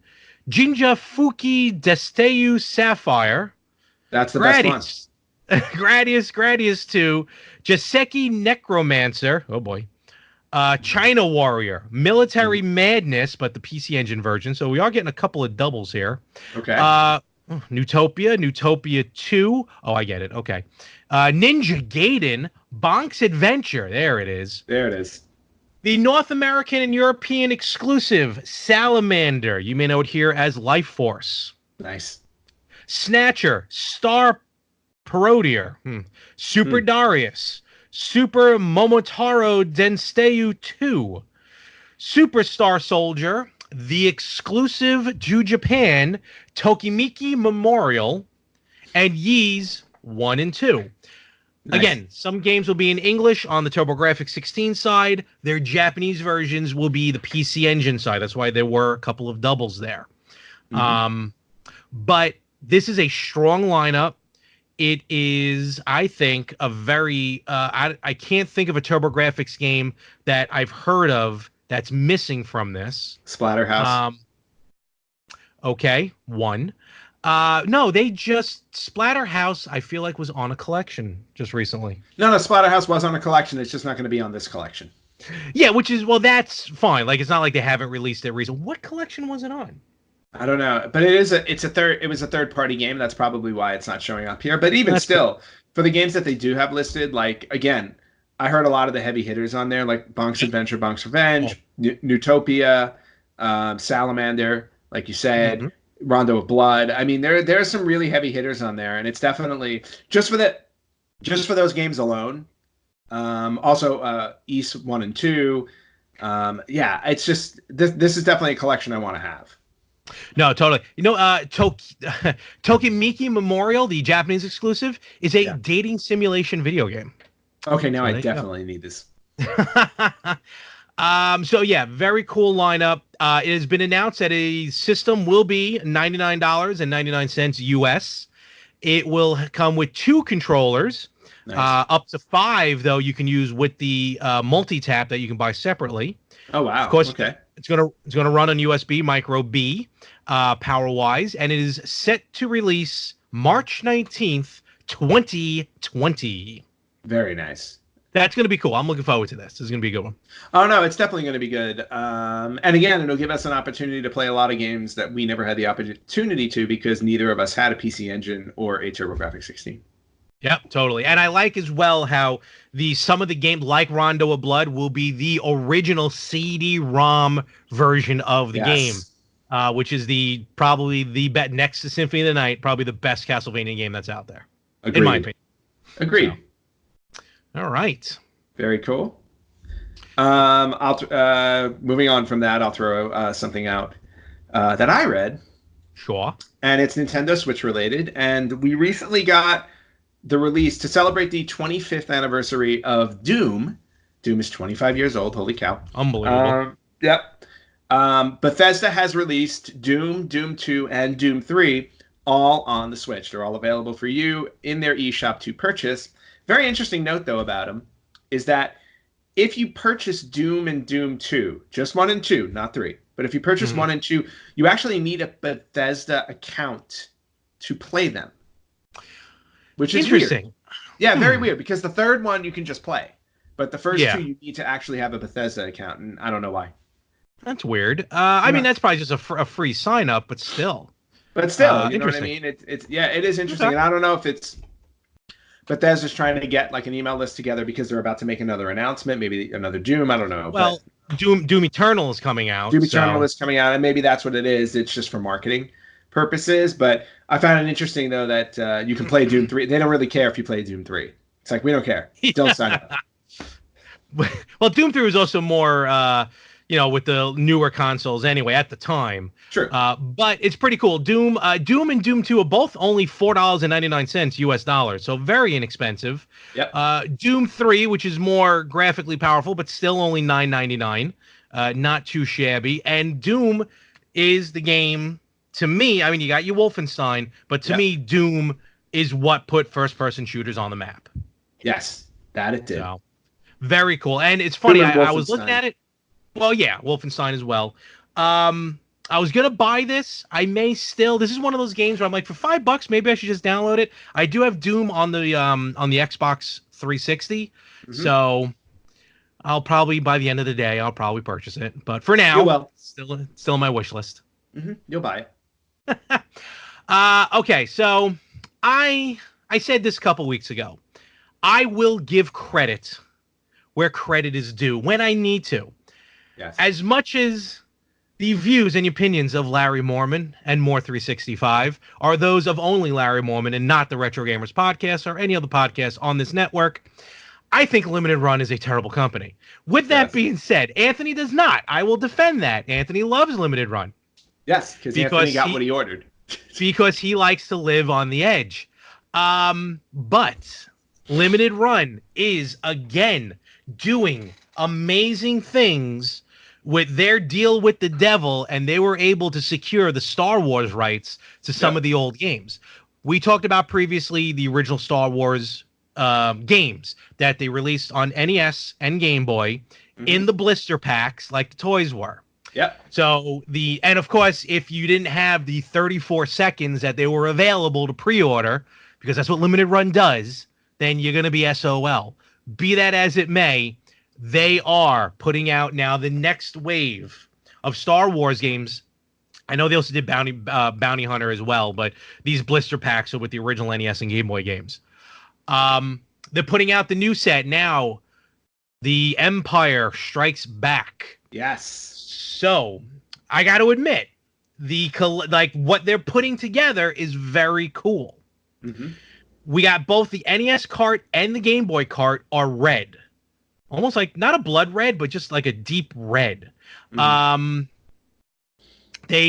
Jinja Fuki Desteu Sapphire. That's the best one. Gradius 2, Joseki Necromancer, oh boy, China Warrior, Military Madness, but the PC Engine version, so we are getting a couple of doubles here. Okay. Newtopia 2, oh, I get it, okay. Ninja Gaiden, Bonk's Adventure, there it is. There it is. The North American and European exclusive, Salamander, you may know it here as Life Force. Nice. Snatcher, Star Parodier, Super Darius, Super Momotaro Densteu 2, Superstar Soldier, the exclusive to Japan, Tokimeki Memorial, and Yee's 1 and 2. Nice. Again, some games will be in English on the TurboGrafx 16 side. Their Japanese versions will be the PC Engine side. That's why there were a couple of doubles there. Mm-hmm. But this is a strong lineup. It is, I think, a very... I can't think of a TurboGrafx game that I've heard of that's missing from this. Splatterhouse. Okay, one. No, they just... Splatterhouse, I feel like, was on a collection just recently. No, Splatterhouse was on a collection. It's just not going to be on this collection. Yeah, which is... Well, that's fine. Like, it's not like they haven't released it recently. What collection was it on? I don't know, but it was a third party game. That's probably why it's not showing up here. But even still, for the games that they do have listed, like, again, I heard a lot of the heavy hitters on there, like Bonk's Adventure, Bonk's Revenge, Newtopia, Salamander, like you said, Rondo of Blood. I mean, there are some really heavy hitters on there, and it's definitely just for those games alone. Also, East 1 and 2. Yeah, it's just this is definitely a collection I want to have. No, totally. You know, Tokimeki Memorial, the Japanese exclusive, is a dating simulation video game. Okay, now I definitely need this. So yeah, very cool lineup. It has been announced that a system will be $99.99 US. It will come with 2 controllers. Nice. Up to 5, though, you can use with the multi-tap that you can buy separately. Oh wow! Of course, okay. It's gonna run on USB Micro B, power-wise, and it is set to release March 19th, 2020. Very nice. That's gonna be cool. I'm looking forward to this. This is gonna be a good one. Oh no, it's definitely gonna be good. And again, it'll give us an opportunity to play a lot of games that we never had the opportunity to because neither of us had a PC Engine or a TurboGrafx 16. Yep, totally. And I like as well how some of the games like Rondo of Blood will be the original CD-ROM version of the game, which is probably the next to Symphony of the Night, probably the best Castlevania game that's out there. Agreed. In my opinion. Agreed. So, all right. Very cool. Moving on from that, I'll throw something out. that I read, Sure. and it's Nintendo Switch related. And we recently got the release to celebrate the 25th anniversary of Doom. Doom is 25 years old. Holy cow! Unbelievable. Yep. Bethesda has released Doom, Doom 2, and Doom 3 all on the Switch. They're all available for you in their eShop to purchase. Very interesting note, though, about them is that if you purchase Doom and Doom 2, just 1 and 2, not 3, but if you purchase 1 and 2, you actually need a Bethesda account to play them, which is interesting. Weird. Yeah, very weird, because the third one you can just play, but the first two you need to actually have a Bethesda account, and I don't know why. That's weird. I mean, that's probably just a free sign up, but still. But still, you know what I mean? It's yeah, it is interesting, and I don't know if it's Bethesda's trying to get like an email list together because they're about to make another announcement, maybe another Doom. I don't know. Well, Doom Eternal is coming out. Doom Eternal is coming out, and maybe that's what it is. It's just for marketing purposes. But I found it interesting though that you can play Doom 3. They don't really care if you play Doom 3. It's like, we don't care. Don't sign up. Well, Doom 3 was also more with the newer consoles anyway at the time. Sure. But it's pretty cool. Doom and Doom 2 are both only $4.99 US dollars, so very inexpensive. Yep. Doom 3, which is more graphically powerful, but still only $9.99. Not too shabby. And Doom is the game, to me, I mean, you got your Wolfenstein, but to me, Doom is what put first-person shooters on the map. Yes, that it did. So, very cool. And it's funny, I was looking at it. Well, yeah, Wolfenstein as well. I was gonna buy this. I may still. This is one of those games where I'm like, for $5, maybe I should just download it. I do have Doom on the Xbox 360, so I'll probably by the end of the day I'll probably purchase it. But for now, still on my wish list. You'll buy it. Okay, so I said this a couple weeks ago. I will give credit where credit is due when I need to. Yes. As much as the views and opinions of Larry Mormon and More 365 are those of only Larry Mormon and not the Retro Gamers podcast or any other podcast on this network, I think Limited Run is a terrible company. With that being said, Anthony does not. I will defend that. Anthony loves Limited Run. Yes, because Anthony got what he ordered. Because he likes to live on the edge. But Limited Run is, again, doing amazing things with their deal with the devil, and they were able to secure the Star Wars rights to some of the old games. We talked about previously the original Star Wars games that they released on NES and Game Boy in the blister packs like the toys were. Yep. So and of course, if you didn't have the 34 seconds that they were available to pre-order, because that's what Limited Run does, then you're going to be SOL. Be that as it may, they are putting out now the next wave of Star Wars games. I know they also did Bounty Hunter as well, but these blister packs are with the original NES and Game Boy games. They're putting out the new set now, The Empire Strikes Back. Yes. So I got to admit, what they're putting together is very cool. We got both the NES cart and the Game Boy cart are red. Almost like not a blood red, but just like a deep red. They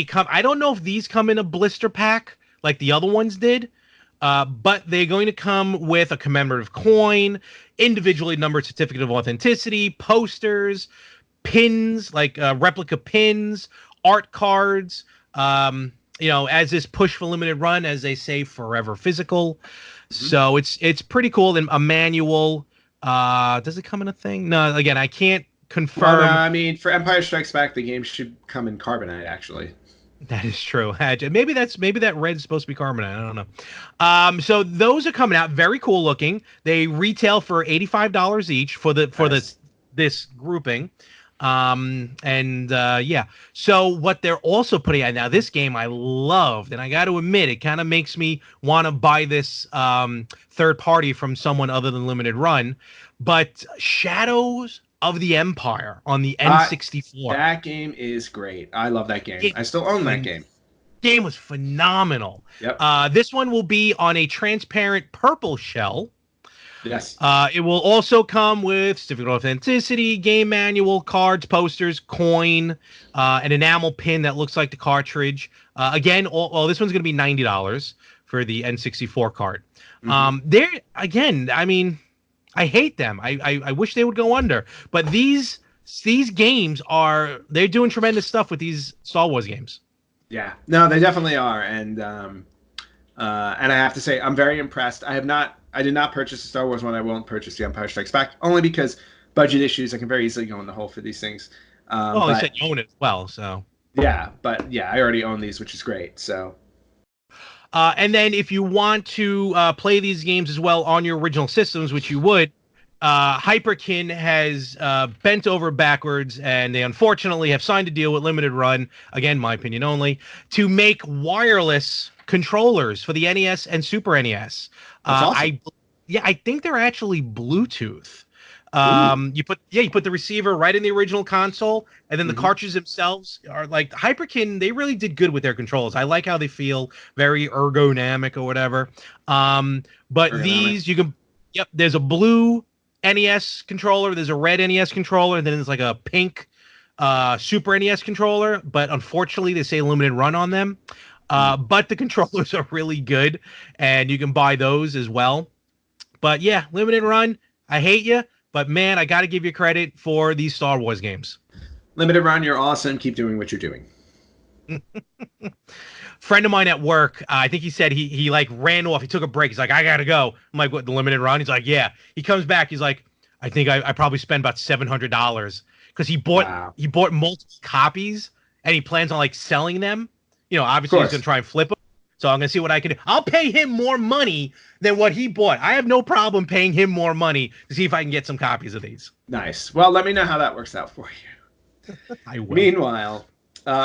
come. I don't know if these come in a blister pack like the other ones did, but they're going to come with a commemorative coin, individually numbered certificate of authenticity, posters, pins like replica pins, art cards. As this push for Limited Run, as they say, forever physical. So it's pretty cool. And a manual. Does it come in a thing? No, again, I can't confirm. Well, no, I mean, for Empire Strikes Back, the game should come in carbonite, actually. That is true. Maybe that red's supposed to be carbonite. I don't know. So those are coming out. Very cool looking. They retail for $85 each for this grouping. So what they're also putting out now, this game I loved, and I got to admit, it kind of makes me want to buy this third party from someone other than Limited Run, but Shadows of the Empire on the N64. That game is great. I love that game. I still own that game. Game was phenomenal. Yep. This one will be on a transparent purple shell. Yes. It will also come with certificate of authenticity, game manual, cards, posters, coin, an enamel pin that looks like the cartridge. Again, this one's going to be $90 for the N64 card. There again, I mean, I hate them. I wish they would go under. But these games they're doing tremendous stuff with these Star Wars games. Yeah, no, they definitely are, and I have to say I'm very impressed. I did not purchase the Star Wars one. I won't purchase the Empire Strikes Back only because budget issues. I can very easily go in the hole for these things. Well, they said you own it as well, so yeah, but yeah, I already own these, which is great. So. And then if you want to play these games as well on your original systems, which you would, Hyperkin has bent over backwards, and they unfortunately have signed a deal with Limited Run, again, my opinion only, to make wireless controllers for the NES and Super NES. That's awesome. I think they're actually Bluetooth. You put the receiver right in the original console, and then the cartridges themselves are like Hyperkin. They really did good with their controls. I like how they feel, very ergonomic or whatever. But these you can, there's a blue NES controller, there's a red NES controller, and then there's like a pink Super NES controller. But unfortunately, they say limited run on them. But the controllers are really good, and you can buy those as well. But yeah, limited run. I hate you. But man, I got to give you credit for these Star Wars games. Limited Run, you're awesome. Keep doing what you're doing. Friend of mine at work, I think he said he like ran off. He took a break. He's like, I gotta go. I'm like, what, the Limited Run? He's like, yeah. He comes back. He's like, I think I probably spent about $700 because he bought multiple copies and he plans on like selling them. You know, obviously he's gonna try and flip them. So I'm gonna see what I can do. I'll pay him more money than what he bought. I have no problem paying him more money to see if I can get some copies of these. Nice. Well, let me know how that works out for you. I will. Meanwhile,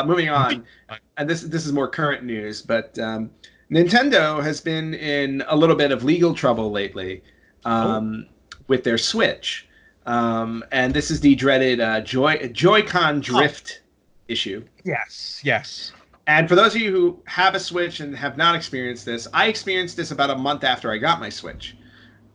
moving on, and this is more current news, but Nintendo has been in a little bit of legal trouble lately with their Switch, and this is the dreaded Joy-Con drift issue. Yes. And for those of you who have a Switch and have not experienced this, I experienced this about a month after I got my Switch.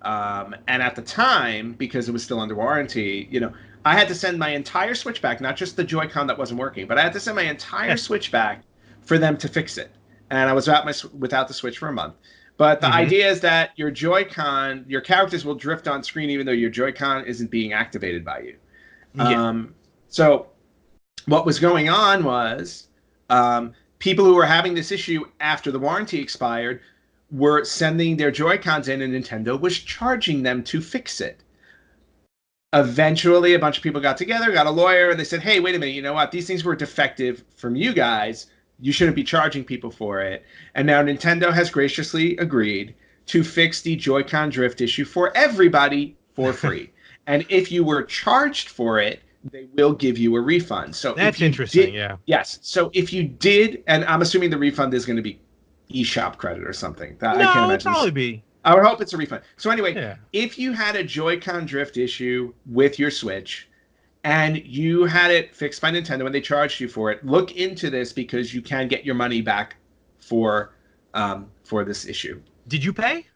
And at the time, because it was still under warranty, you know, I had to send my entire Switch back, not just the Joy-Con that wasn't working, but I had to send my entire Switch back for them to fix it. And I was without the Switch for a month. But the idea is that your Joy-Con, your characters will drift on screen even though your Joy-Con isn't being activated by you. So what was going on was people who were having this issue after the warranty expired were sending their Joy-Cons in, and Nintendo was charging them to fix it. Eventually, a bunch of people got together, got a lawyer, and they said, hey, wait a minute, you know what? These things were defective from you guys. You shouldn't be charging people for it. And now Nintendo has graciously agreed to fix the Joy-Con drift issue for everybody for free. And if you were charged for it, they will give you a refund. So that's interesting, yeah. Yes. So if you did, and I'm assuming the refund is going to be eShop credit or something. I can't imagine. It'll probably be. I would hope it's a refund. So anyway, if you had a Joy-Con drift issue with your Switch and you had it fixed by Nintendo and they charged you for it, look into this because you can get your money back for this issue. Did you pay?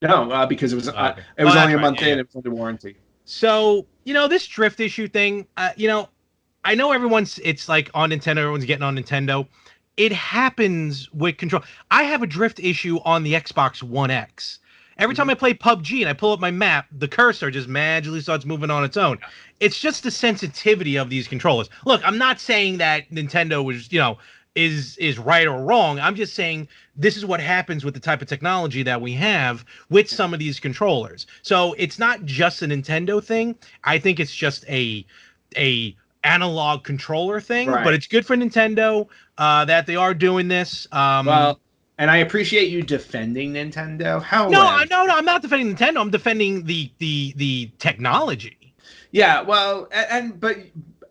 No, because it was only a month in. It was under warranty. So, you know, this drift issue thing, you know, I know it's like on Nintendo, everyone's getting on Nintendo. It happens with control. I have a drift issue on the Xbox One X. Every time I play PUBG and I pull up my map, the cursor just magically starts moving on its own. It's just the sensitivity of these controllers. Look, I'm not saying that Nintendo was, you know, is right or wrong. I'm just saying this is what happens with the type of technology that we have with some of these controllers. So it's not just a Nintendo thing. I think it's just a analog controller thing, but it's good for Nintendo that they are doing this. Well, and I appreciate you defending Nintendo. No, I'm not defending Nintendo. I'm defending the technology. Yeah, well, but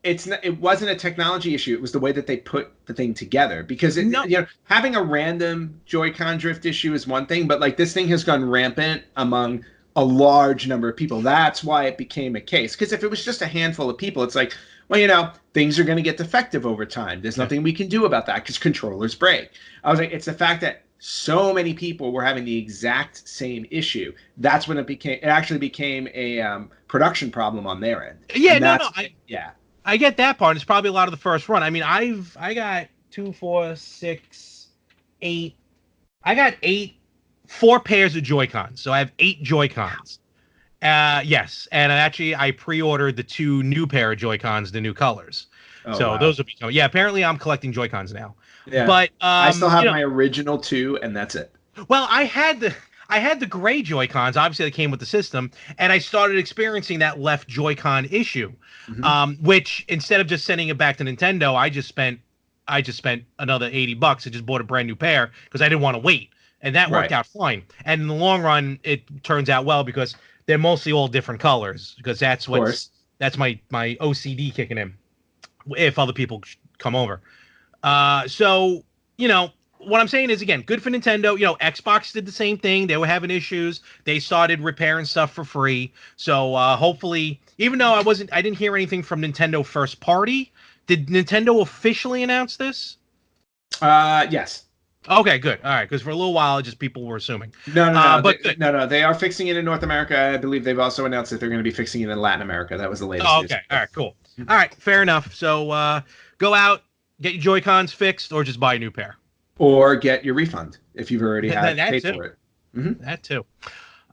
it wasn't a technology issue. It was the way that they put the thing together. Because you know, having a random Joy-Con drift issue is one thing, but like this thing has gone rampant among a large number of people. That's why it became a case. Because if it was just a handful of people, it's like, well, you know, things are going to get defective over time. There's nothing we can do about that because controllers break. I was like, it's the fact that so many people were having the exact same issue. That's when it actually became a production problem on their end. Yeah, And no, no, that's yeah. I get that part. It's probably a lot of the first run. I mean, I got 2, 4, 6, 8. I got 4 pairs of Joy-Cons. So I have 8 Joy-Cons. Yes, and I pre-ordered the 2 new pair of Joy-Cons, the new colors. Oh So wow. those will be coming. Yeah, apparently I'm collecting Joy-Cons now. Yeah. But I still have my original 2, and that's it. well, I had the gray Joy-Cons, obviously that came with the system, and I started experiencing that left Joy-Con issue. Mm-hmm. Which instead of just sending it back to Nintendo, I just spent another $80 and just bought a brand new pair because I didn't want to wait. And that worked out fine. And in the long run, it turns out well because they're mostly all different colors because that's my OCD kicking in if other people come over. So, what I'm saying is, again, good for Nintendo. Xbox did the same thing. They were having issues. They started repairing stuff for free. So hopefully, even though I didn't hear anything from Nintendo first party. Did Nintendo officially announce this? Yes. Okay, good. All right, because for a little while, just people were assuming. No. No. They are fixing it in North America. I believe they've also announced that they're going to be fixing it in Latin America. That was the latest. Oh, okay. News. All right, cool. All right, fair enough. So go out, get your Joy-Cons fixed, or just buy a new pair. Or get your refund if you've already paid too. for it. Mm-hmm. That too.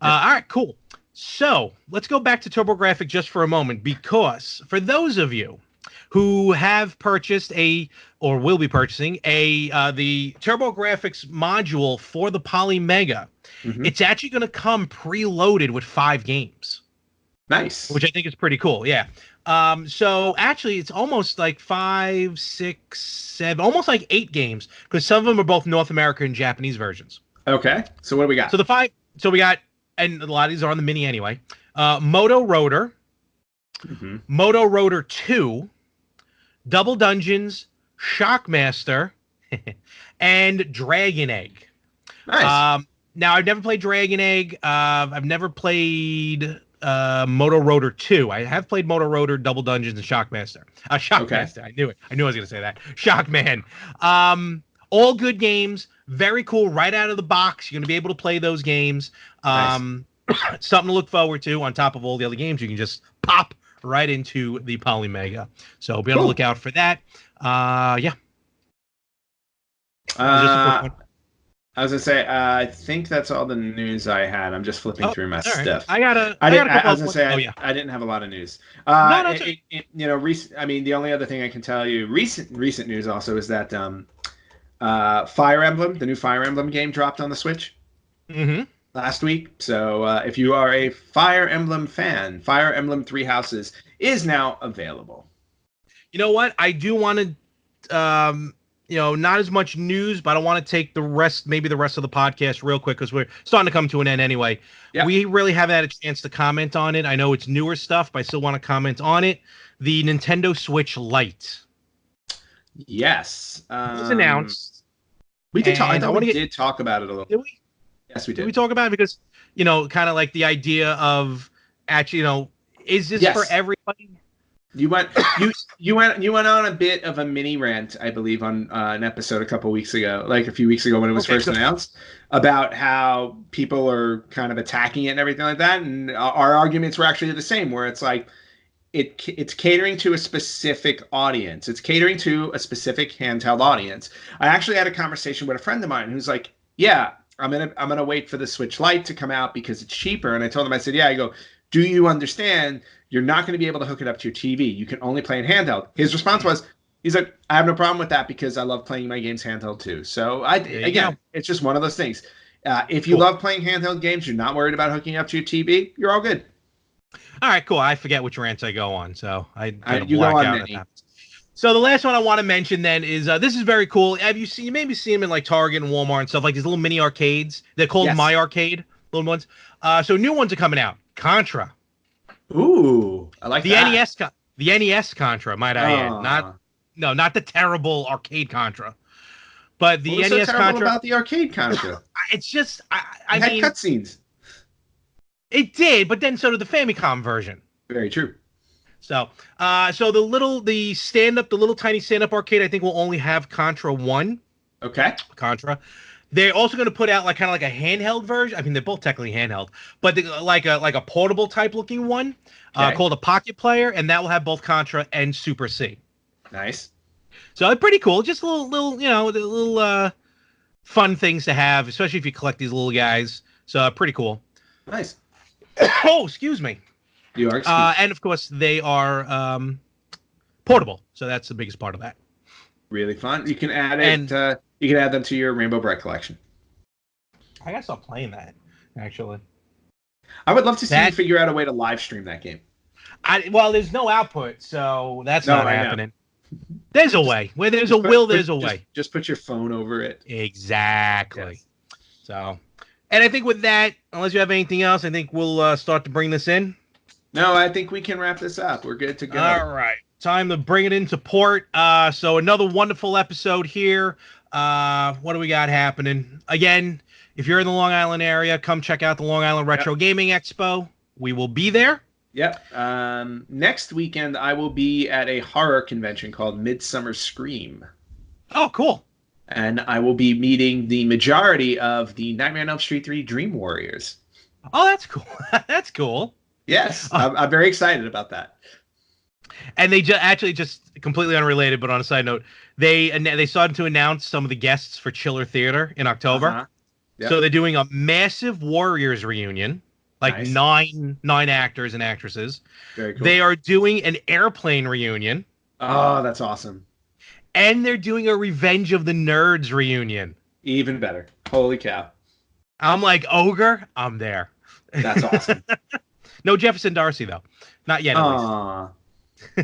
All right, cool. So let's go back to TurboGrafx just for a moment, because for those of you who have purchased or will be purchasing the TurboGrafx module for the Poly Mega, it's actually going to come preloaded with 5 games. Nice. Which I think is pretty cool. Yeah. So actually, it's almost like 5, 6, 7, almost like 8 games because some of them are both North American and Japanese versions. Okay. So what do we got? So we got, and a lot of these are on the mini anyway. Moto Rotor, Moto Rotor 2, Double Dungeons, Shockmaster, and Dragon Egg. Nice. Now I've never played Dragon Egg. I've never played Moto Rotor 2. I have played Moto Rotor, Double Dungeons, and Shockmaster. Shockmaster. Okay. I knew it. I knew I was going to say that. Shockman. All good games. Very cool. Right out of the box. You're going to be able to play those games. Nice. Something to look forward to on top of all the other games. You can just pop right into the Poly Mega. So be on the lookout for that. Yeah. I was gonna say, I think that's all the news I had. I'm just flipping through my stuff. I was gonna say, I didn't have a lot of news. I mean, the only other thing I can tell you, recent news also is that Fire Emblem, the new Fire Emblem game, dropped on the Switch last week. So if you are a Fire Emblem fan, Fire Emblem Three Houses is now available. You know what? I do want to. Not as much news, but I want to take the rest of the podcast real quick because we're starting to come to an end anyway. Yep. We really haven't had a chance to comment on it. I know it's newer stuff, but I still want to comment on it. The Nintendo Switch Lite. Yes. It was announced. We did talk. I thought we did talk about it a little. Did we? Yes, we did. Did we talk about it? Because, kind of like the idea of actually, is this for everybody? You went on a bit of a mini rant, I believe, on an episode a few weeks ago when it was first announced, about how people are kind of attacking it and everything like that. And our arguments were actually the same, where it's like it's catering to a specific audience. It's catering to a specific handheld audience. I actually had a conversation with a friend of mine who's like, "Yeah, I'm gonna wait for the Switch Lite to come out because it's cheaper." And I told him, I said, "Yeah." I go, "Do you understand? You're not going to be able to hook it up to your TV. You can only play in handheld." His response was, he's like, "I have no problem with that because I love playing my games handheld too." So it's just one of those things. If you love playing handheld games, you're not worried about hooking up to your TV, you're all good. All right, cool. I forget which rants I go on, so you go on many. So the last one I want to mention then is this is very cool. You maybe seen them in like Target and Walmart and stuff, like these little mini arcades. They're called My Arcade, little ones. So new ones are coming out. Contra. Ooh, I like that. The NES Contra, might I add. Not the terrible arcade Contra, but the NES so Contra. About the arcade Contra? It's just I mean, had cutscenes. It did, but then so did the Famicom version. Very true. So the little tiny stand-up arcade, I think will only have Contra 1. Okay. Contra. They're also going to put out kind of like a handheld version. I mean, they're both technically handheld, but like a portable type looking one called a Pocket Player, and that will have both Contra and Super C. Nice. So it's pretty cool. Just little little fun things to have, especially if you collect these little guys. So pretty cool. Nice. Oh, excuse me. You are excused. And of course, they are portable. So that's the biggest part of that. Really fun. You can add it. You can add them to your Rainbow Bright collection. I gotta stop playing that. Actually, I would love to see you figure out a way to live stream that game. Well, there's no output, so that's not happening. There's a way. Where there's a will, there's a way. Just put your phone over it. Exactly. Yes. So, and I think with that, unless you have anything else, I think we'll start to bring this in. No, I think we can wrap this up. We're good to go. All right. Time to bring it into port. So another wonderful episode here. What do we got happening? Again, if you're in the Long Island area, come check out the Long Island Retro Gaming Expo. We will be there. Yep. Next weekend, I will be at a horror convention called Midsummer Scream. Oh, cool. And I will be meeting the majority of the Nightmare on Elm Street 3 Dream Warriors. Oh, that's cool. That's cool. Yes, I'm very excited about that. And they just completely unrelated, but on a side note, they started to announce some of the guests for Chiller Theater in October. Uh-huh. Yep. So they're doing a massive Warriors reunion, like nice. nine actors and actresses. Very cool. They are doing an Airplane reunion. Oh, that's awesome. And they're doing a Revenge of the Nerds reunion. Even better. Holy cow. I'm like, Ogre, I'm there. That's awesome. No Jefferson Darcy, though. Not yet, at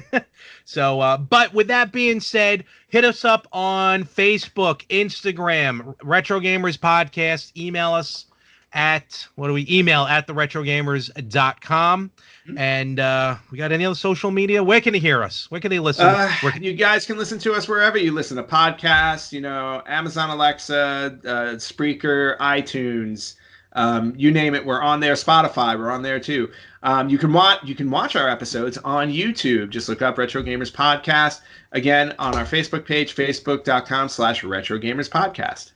least. So, but with that being said, hit us up on Facebook, Instagram, Retro Gamers Podcast. Email us at, email at theretrogamers.com. And we got any other social media? Where can they hear us? Where can they listen? You guys can listen to us wherever you listen to podcasts, Amazon Alexa, Spreaker, iTunes. You name it, we're on there. Spotify, we're on there too. You can watch our episodes on YouTube. Just look up Retro Gamers Podcast. Again, on our Facebook page, facebook.com/Retro Gamers Podcast.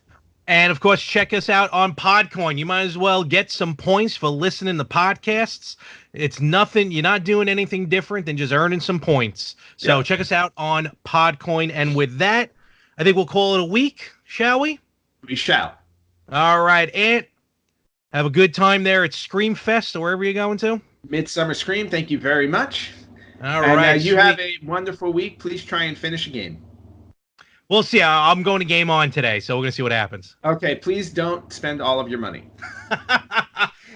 And of course, check us out on Podcoin. You might as well get some points for listening to podcasts. It's nothing. You're not doing anything different than just earning some points. So check us out on Podcoin. And with that, I think we'll call it a week, shall we? We shall. All right, Ant. Have a good time there at Screamfest or wherever you're going to. Midsummer Scream, thank you very much. All right. And you have a wonderful week. Please try and finish a game. We'll see. I'm going to Game On today, so we're going to see what happens. Okay, please don't spend all of your money.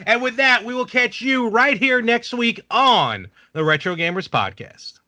And with that, we will catch you right here next week on the Retro Gamers Podcast.